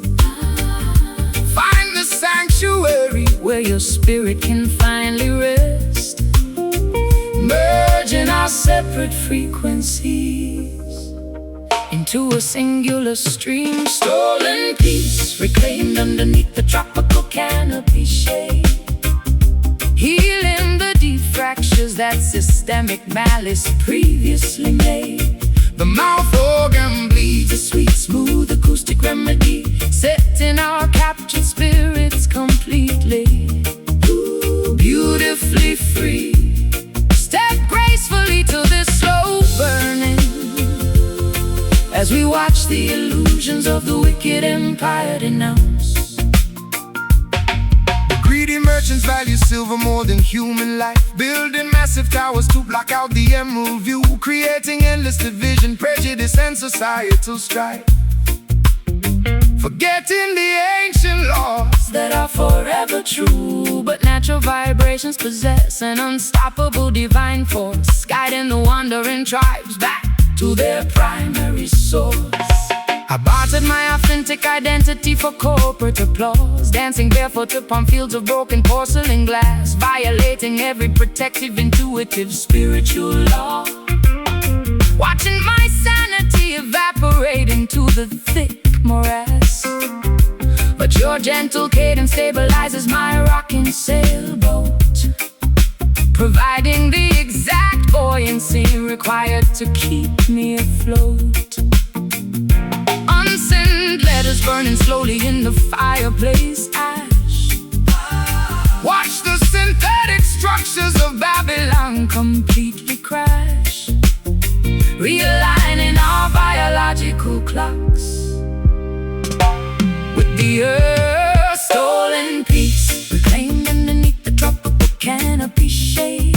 Find the sanctuary where your spirit can finally rest, merging our separate frequencies into a singular stream. Stolen peace reclaimed underneath the tropical canopy shade, healing the deep fractures that systemic malice previously made. The mouth organ bleeds a sweet, smooth acoustic remedy, setting our captured spirits completely, beautifully free. Step gracefully to this slow burning, as we watch the illusions of the wicked empire denounce. Greedy merchants value silver more than human life, building massive towers to block out the emerald view, creating endless division, prejudice, and societal strife. Forgetting the ancient laws that are forever true, but natural vibrations possess an unstoppable divine force, guiding the wandering tribes back to their primary source. I bartered my authentic identity for corporate applause, dancing barefoot upon fields of broken porcelain glass, violating every protective, intuitive, spiritual law, watching my sanity evaporate into the thick morass. But your gentle cadence stabilizes my rocking sailboat, providing the exact buoyancy required to keep me afloat. Unsent letters burning slowly in the fireplace ash, watch the synthetic structures of Babylon completely crash, realigning our biological clocks with the earth's stolen peace, reclaimed underneath the tropical canopy shade,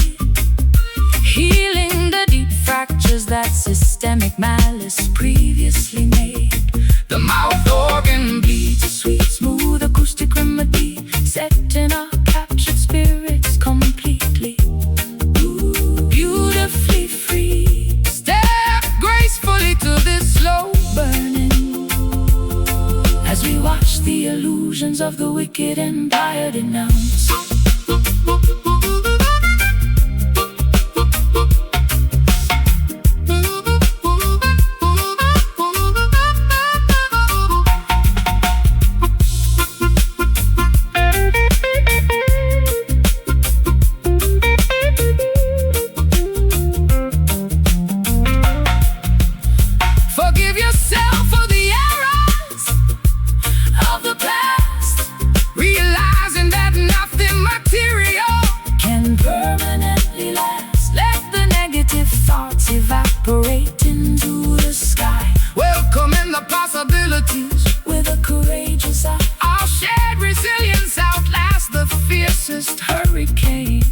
healing the deep fractures that systemic malice previously made. The mouth organ bleeds a sweet, smooth acoustic remedy, setting our captured spirits completely, beautifully free. Step gracefully to this slow burning, as we watch the illusions of the wicked empire denounce. Forgive yourself for the errors of the past, realizing that nothing material can permanently last. Let the negative thoughts evaporate into the sky, welcoming the possibilities with a courageous eye. Our shared resilience outlasts the fiercest hurricane.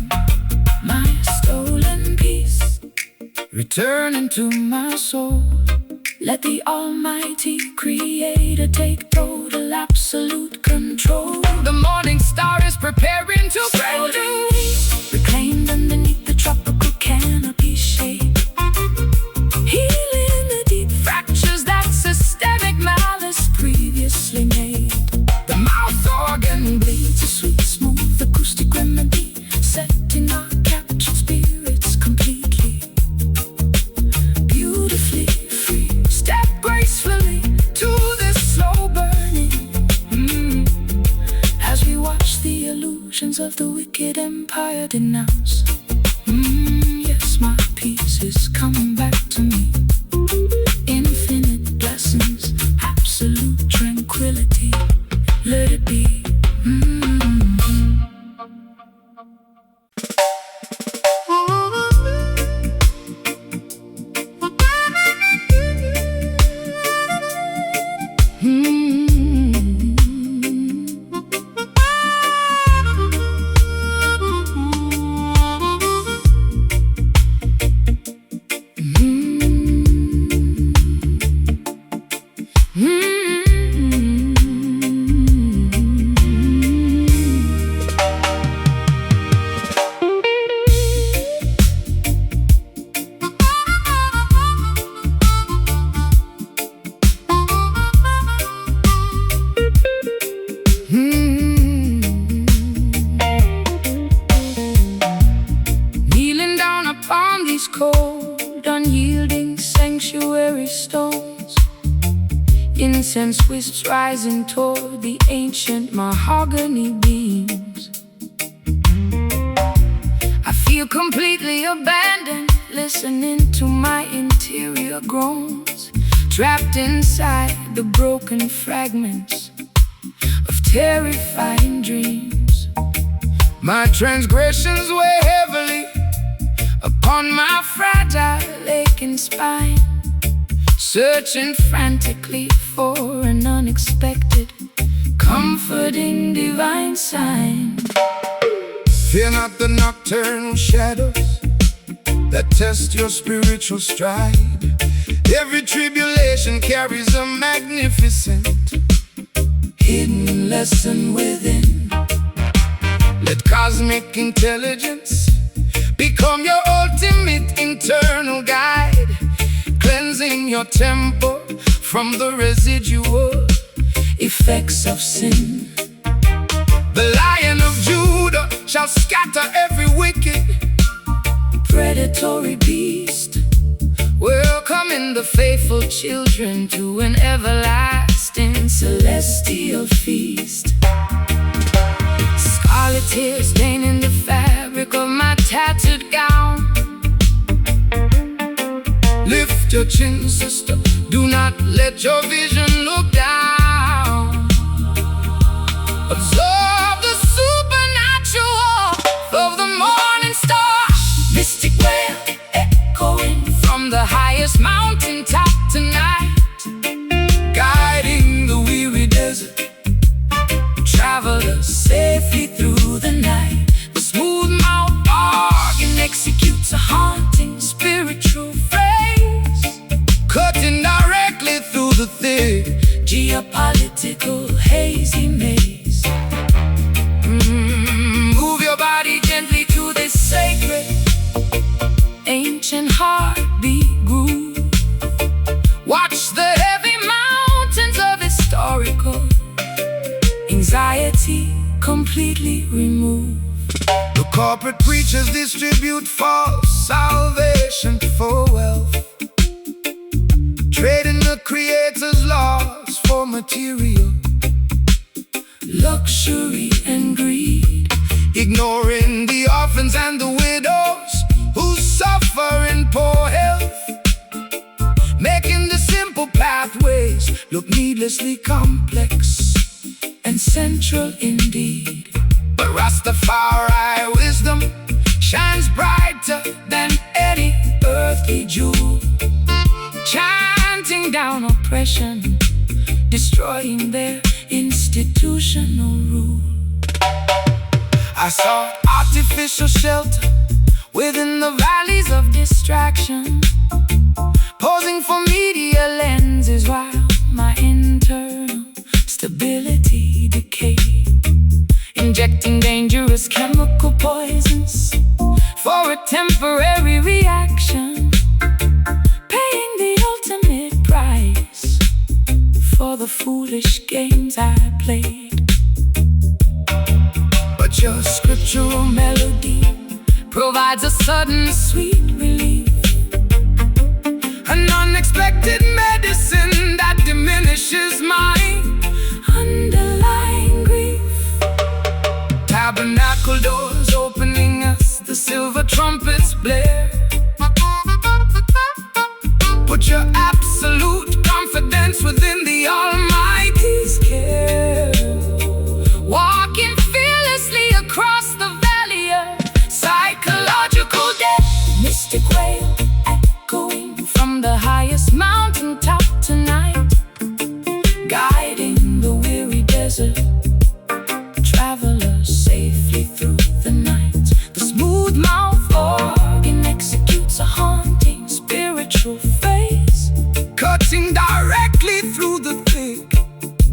My stolen peace returning into my soul. Let the Almighty Creator take total, absolute control. The morning star is preparing to break through, reclaimed underneath the tropical canopy shade, healing the deep fractures that systemic malice previously made. The mouth organ bleeds a sweet, smooth acoustic remedy, setting our captured spirits completely, beautifully free. Step gracefully to this slow burning, as we watch the illusions of the wicked empire denounce. Yes, my peace is coming back to me. Infinite blessings, absolute tranquility. Let it be. Cold, unyielding sanctuary stones, incense wisps rising toward the ancient mahogany beams. I feel completely abandoned, listening to my interior groans, trapped inside the broken fragments of terrifying dreams. My transgressions weigh heavily upon my fragile aching spine, searching frantically for an unexpected, comforting divine sign. Fear not the nocturnal shadows that test your spiritual stride. Every tribulation carries a magnificent hidden lesson within. Let cosmic intelligence become your ultimate internal guide, cleansing your temple from the residual effects of sin. The Lion of Judah shall scatter every wicked, predatory beast, welcoming the faithful children to an everlasting celestial feast. Scarlet tears staining the fabric of my tattered gown. Lift your chin, sister, do not let your vision look down. Absorb the supernatural of the morning star, mystic wail echoing from the highest mountain top tonight, guiding the weary desert travelers safely through the night. The smooth mouth organ executes a haunting spiritual phrase, cutting directly through the thick geopolitical hazy maze. Move your body gently to this sacred ancient heartbeat groove. Watch the heavy mountains of historical anxiety completely removed. The corporate preachers distribute false salvation for wealth, trading the Creator's laws for material luxury and greed, ignoring the orphans and the widows who suffer in poor health, making the simple pathways look needlessly complex and central indeed. But Rastafari wisdom shines brighter than any earthly jewel, chanting down oppression, destroying their institutional rule. I saw artificial shelter within the valleys of distraction, a temporary reaction, paying the ultimate price for the foolish games I played. But your scriptural melody provides a sudden sweet relief, an unexpected medicine that diminishes my underlying grief. Tabernacle doors opening as the silver trumpets blare. Put your absolute confidence within the Almighty's care, walking fearlessly across the valley of psychological death. Mystic wail echoing from the highest mountaintop tonight, guiding the weary desert travelers safely through the night. The smooth mouth organ executes a haunting spiritual phrase, cutting directly through the thick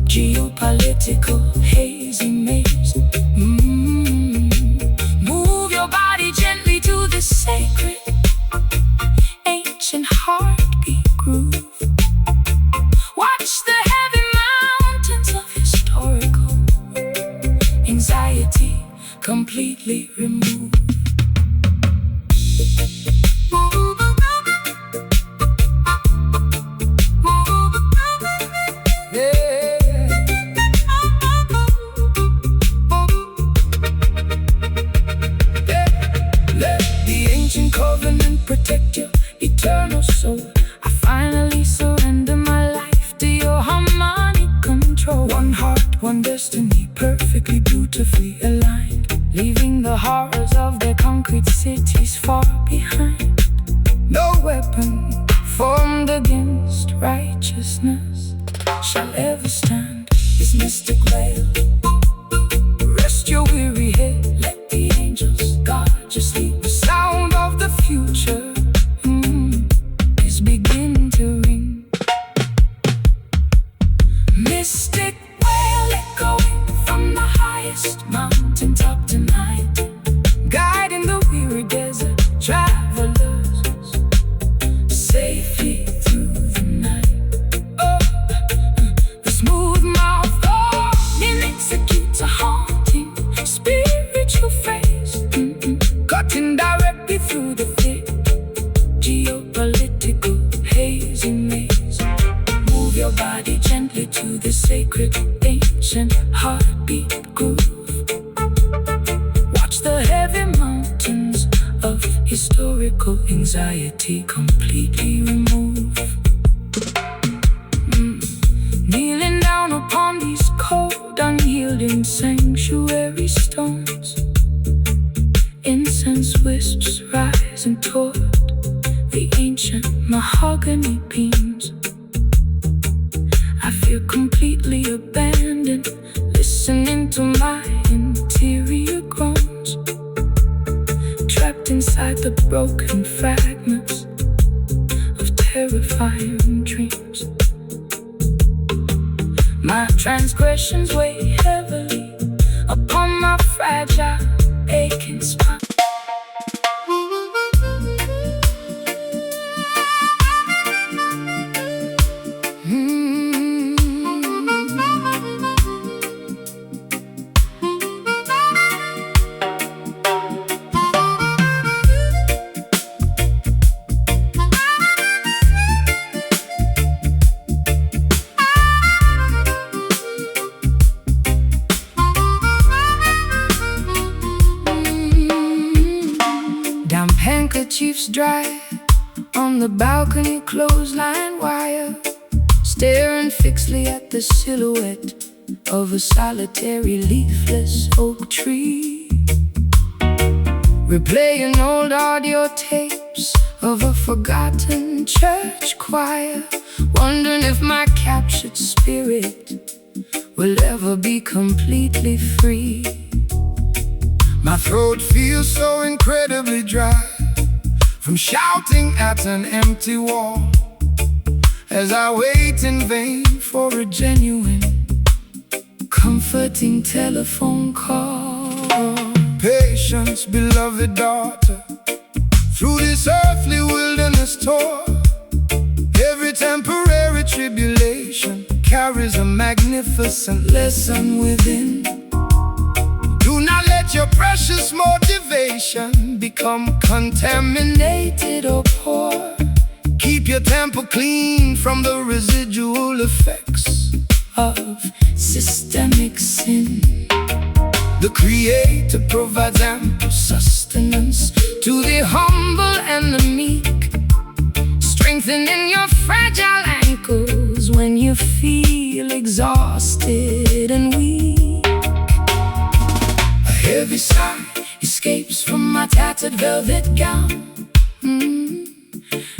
geopolitical hazy maze. Move your body gently to the sacred ancient heartbeat groove. Watch the heavy mountains of historical anxiety completely removed. Let the ancient covenant protect your eternal soul. I finally surrender my life to your harmonic control. One heart, one destiny, perfectly, beautifully aligned, leaving the horrors of their concrete cities far behind. No weapon formed against righteousness shall ever stand. This mystic wail, rest your weary head, let the angels guard your sleep. The sound of the future is beginning to ring. Mystic wail echoing from the highest mountaintop tonight, guiding the weary desert travelers safely through the night. The smooth mouth organ executes a haunting spiritual phrase, cutting directly through the thick geopolitical hazy maze. Move your body gently to the sacred ancient heartbeat groove. Watch the heavy mountains of historical anxiety completely remove. Kneeling down upon these cold, unyielding sanctuary stones, incense wisps rising toward the ancient mahogany beams. I feel completely abandoned, listening to my interior groans, trapped inside the broken fragments of terrifying dreams. My transgressions weigh heavily upon my fragile, aching spine. Handkerchiefs dry on the balcony clothesline wire, staring fixedly at the silhouette of a solitary leafless oak tree. Replaying old audio tapes of a forgotten church choir, wondering if my captured spirit will ever be completely free. My throat feels so incredibly dry from shouting at an empty wall, as I wait in vain for a genuine, comforting telephone call. Patience, beloved daughter, Through this earthly wilderness tour, every temporary tribulation carries a magnificent lesson within. Do not let your precious motivation become contaminated or poor. Keep your temple clean from the residual effects of systemic sin. The Creator provides ample sustenance to the humble and the meek, strengthening your fragile ankles when you feel exhausted and weak. A heavy sigh escapes from my tattered velvet gown.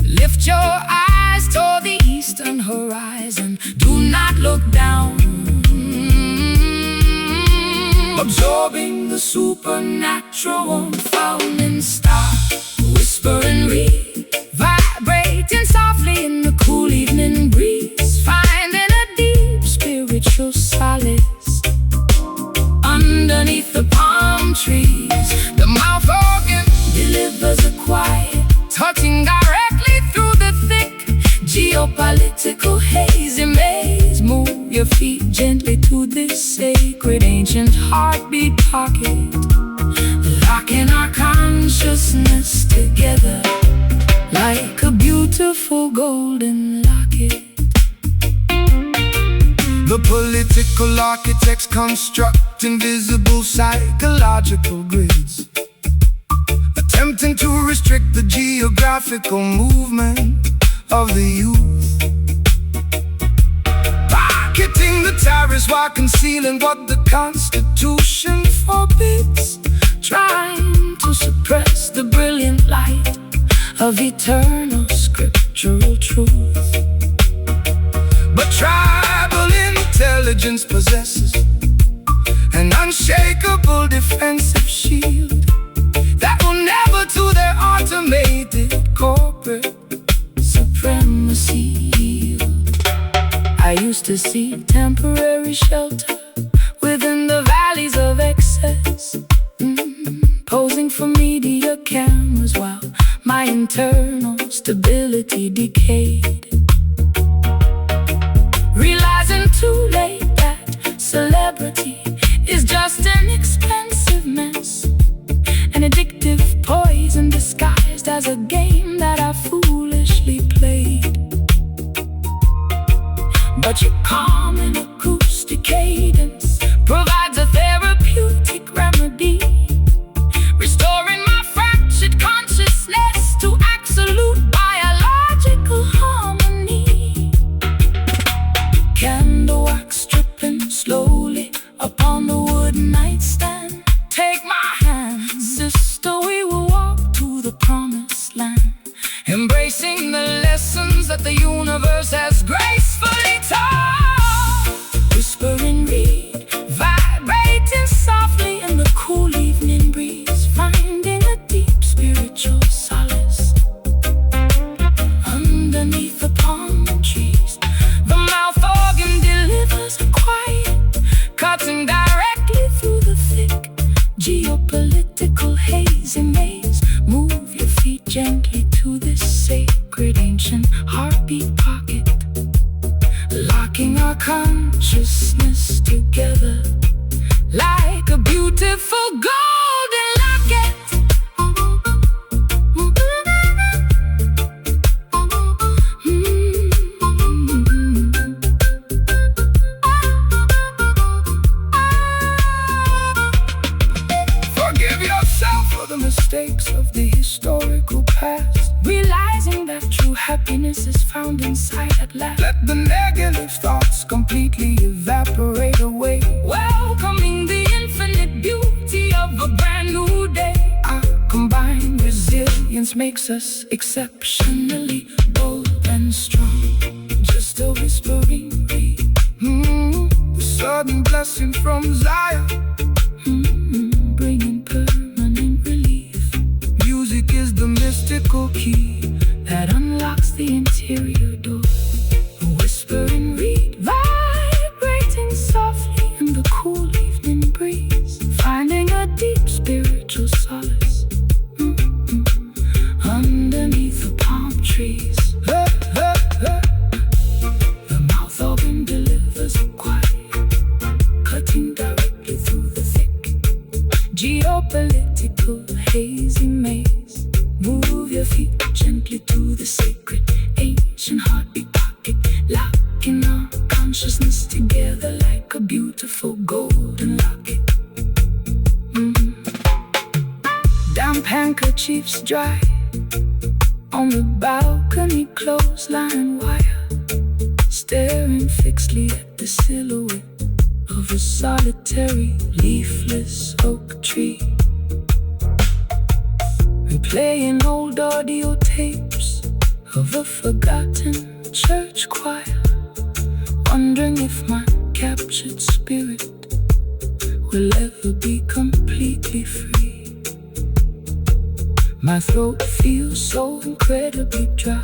Lift your eyes toward the eastern horizon. Do not look down. Absorbing the supernatural warmth found in stars. Whisper and read, vibrating softly in the cool evening breeze, finding a deep spiritual solace underneath the palm trees. The mouth organ delivers a quiet, touching directly through the thick geopolitical hazy maze. Move your feet gently to this sacred ancient heartbeat pocket, locking our consciousness together like a beautiful golden locket. The political architects construct invisible psychological grids, attempting to restrict the geographical movement of the youth, pocketing the tariffs while concealing what the Constitution forbids, trying to suppress the brilliant light of eternal scriptural truth. But tribal intelligence possesses an unshakable defensive shield that will never to their automated corporate supremacy yield. I used to seek temporary shelter within the valleys of excess, posing for media cameras while my internal stability decayed. Realizing too late that celebrity is just an expensive mess, an addictive poison disguised as a game that I foolishly played. But your calm and acoustic cadence provides a therapeutic remedy, restoring my fractured consciousness to absolute biological harmony. Candle wax dripping slowly upon the wooden nightstand. Take my hand, sister, we will walk to the promised land, embracing the lessons that the universe has gracefully taught. Whisper and read, vibrating softly in the cool evening breeze, finding a deep spiritual solace underneath the palm trees. The mouth organ delivers a quiet, cutting directly through the thick geopolitical hazy maze. Move your feet gently to this sacred ancient heartbeat pocket, locking our consciousness together like a beautiful golden locket. Forgive yourself for the mistakes of the historical past, realizing that true happiness is found inside at last. Let the negative thoughts completely evaporate away, welcoming the infinite beauty of a brand new day. Our combined resilience makes us exceptionally bold and strong. Just a whispering reed, sudden blessing from Zion, bringing permanent relief. Music is the mystical key that unlocks the interior door. Whisper and read, vibrating softly in the cool evening breeze, finding a deep spiritual solace matching heartbeat pocket, locking our consciousness together like a beautiful golden locket. Damp handkerchiefs dry on the balcony clothesline wire, staring fixedly at the silhouette of a solitary leafless oak tree. Replaying old audio tapes of a forgotten church choir, wondering if my captured spirit will ever be completely free. My throat feels so incredibly dry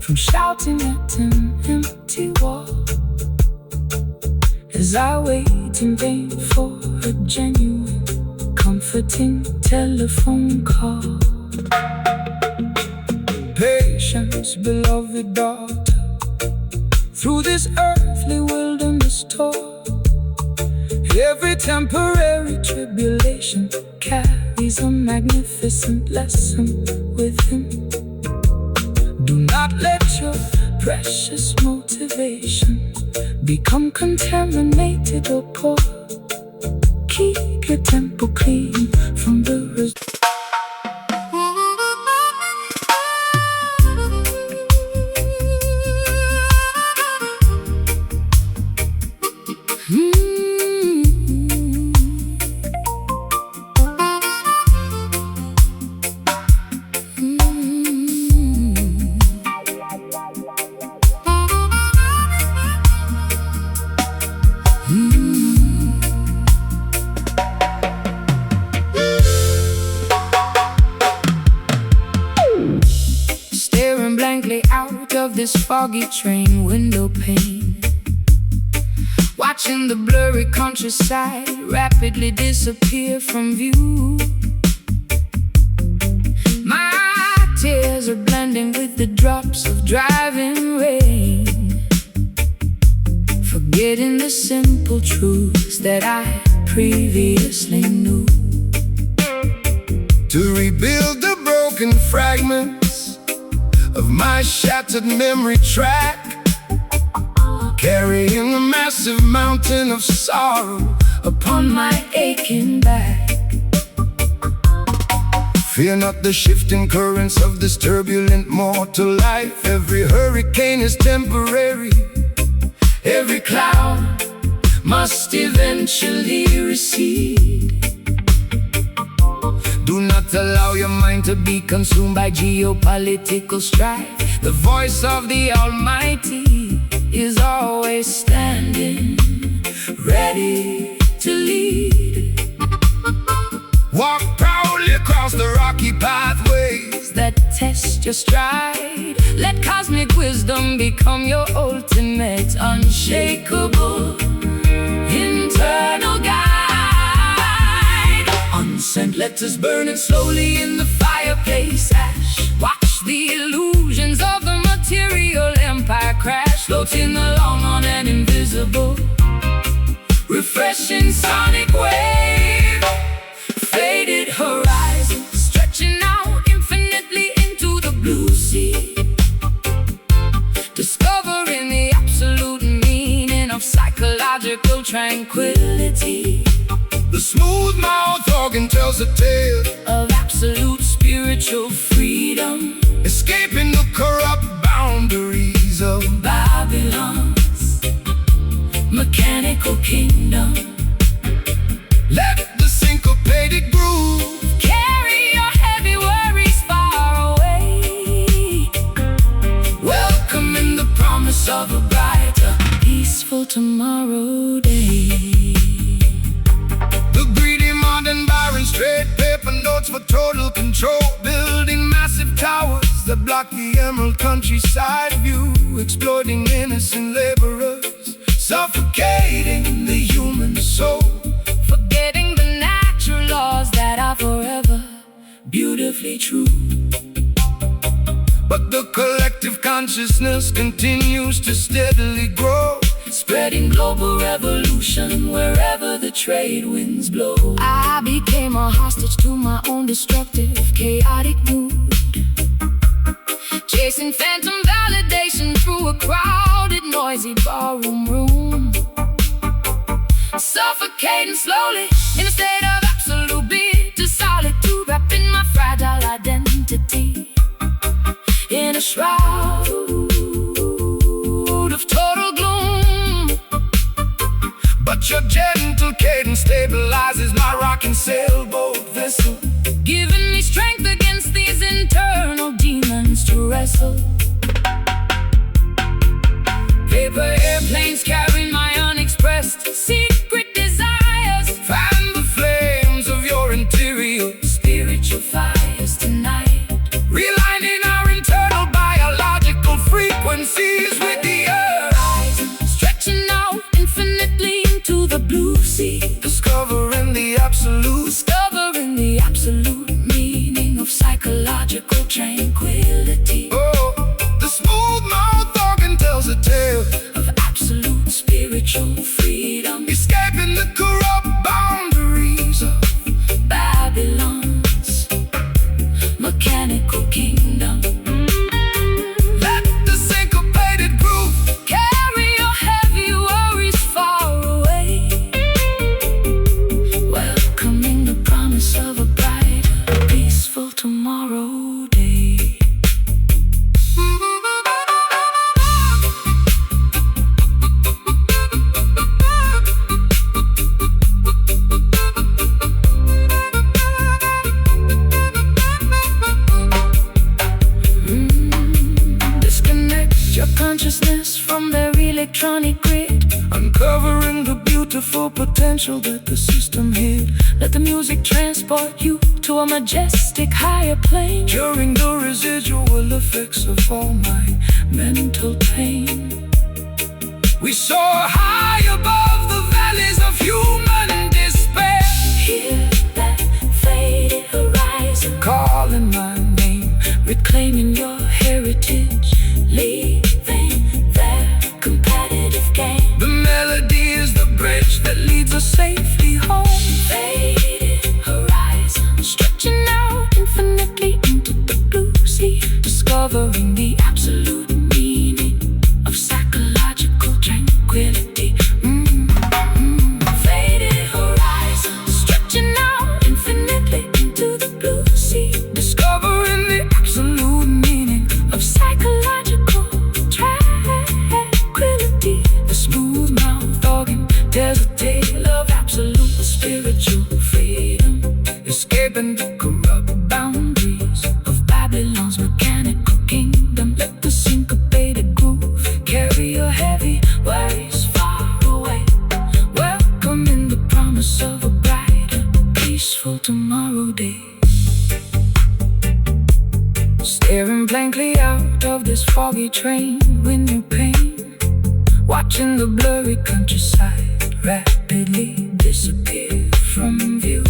from shouting at an empty wall, as I wait in vain for a genuine, comforting telephone call. Patience, beloved daughter, through this earthly wilderness tour, every temporary tribulation carries a magnificent lesson within. Do not let your precious motivations become contaminated or poor. Keep your temple clean from the staring blankly out of this foggy train window pane, watching the blurry countryside rapidly disappear from view. My tears are blending with the drops of driving rain, forgetting the simple truths that I previously knew. To rebuild the broken fragments of my shattered memory track, carrying a massive mountain of sorrow upon my aching back. Fear not the shifting currents of this turbulent mortal life. Every hurricane is temporary, every cloud must eventually recede. Do not allow your mind to be consumed by geopolitical strife. The voice of the Almighty is always standing, ready to lead. Walk proudly across the rocky pathways that test your stride. Let cosmic wisdom become your ultimate, unshakable, internal guide. Unsent letters burning slowly in the fireplace ash. Watch the illusions of the material empire crash, floating along on an invisible, refreshing sonic wave. Faded horizon stretching out infinitely into the blue sea, discovering the absolute meaning of psychological tranquility. The smooth mouth organ tells a tale of absolute spiritual freedom, escaping the corrupt boundaries of Babylon's mechanical kingdom. Let the syncopated groove carry your heavy worries far away, welcoming the promise of a brighter, peaceful tomorrow day. The greedy modern barons trade paper notes for total control, building massive towers that block the emerald countryside view, exploiting innocent laborers, suffocating the human soul, forgetting the natural laws that are forever beautifully true. But the collective consciousness continues to steadily grow, spreading global revolution wherever the trade winds blow. I became a hostage to my own destructive, chaotic mood, chasing phantom validation noisy ballroom room, suffocating slowly in a state of absolute bitter solitude, wrapping my fragile identity in a shroud of total gloom. But your gentle cadence stabilizes my rocking sailboat vessel, giving me strength against these internal demons to wrestle. Paper airplanes carry my unexpressed secret desires, fan the flames of your interior spiritual fires tonight, realigning our internal biological frequencies with the earth, stretching out infinitely into the blue sea, discovering the absolute meaning of psychological tranquility. Oh, the smooth mouth organ tells a tale of absolute spiritual freedom, escaping the corrupt boundaries of Babylon's mechanical kingdom. Let the syncopated groove Carry your heavy worries far away, welcoming the promise of a brighter, peaceful tomorrow day. Disconnect your consciousness from their electronic grid, uncovering the beautiful potential that the system hid. let the music transport you to a majestic higher plane, Curing the residual effects of all my mental pain. We soar high above the valleys of human despair, Hear that faded horizon calling my name, reclaiming your heritage, leaving their competitive game. the melody is the bridge that leads us safely home. Faded horizon, stretching out infinitely into the blue sea, discovering the absolute meaning of psychological tranquility. Faded horizon, stretching out infinitely into the blue sea, Discovering the absolute meaning of psychological tranquility. The smooth mouth organ tells a tale of absolute spiritual freedom, escaping the corrupt boundaries of Babylon's mechanical kingdom. Let the syncopated groove carry your heavy worries far away, welcoming the promise of a brighter, peaceful tomorrow day. Staring blankly out of this foggy train with no pain, watching the blurry countryside rapidly disappear from view.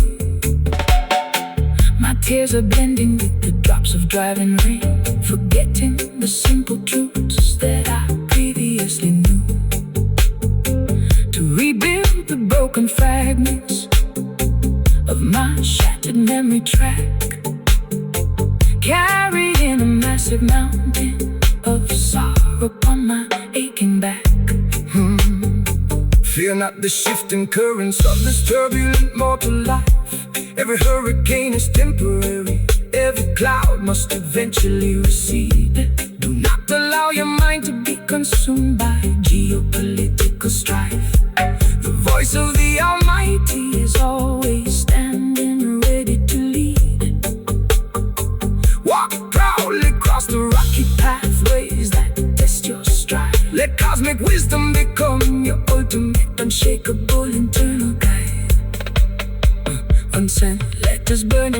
My tears are blending with the drops of driving rain, forgetting the simple truths that I previously knew. To rebuild the broken fragments of my shattered memory track, carrying a massive mountain of sorrow upon my aching back. Fear not the shifting currents of this turbulent mortal life. Every hurricane is temporary, every cloud must eventually recede. Do not allow your mind to be consumed by geopolitical strife. The voice of the Almighty is always standing ready to lead. Walk proudly across the rocky pathways that test your stride. Let cosmic wisdom become your ultimate, unshakable internal guide. Unsent letters burning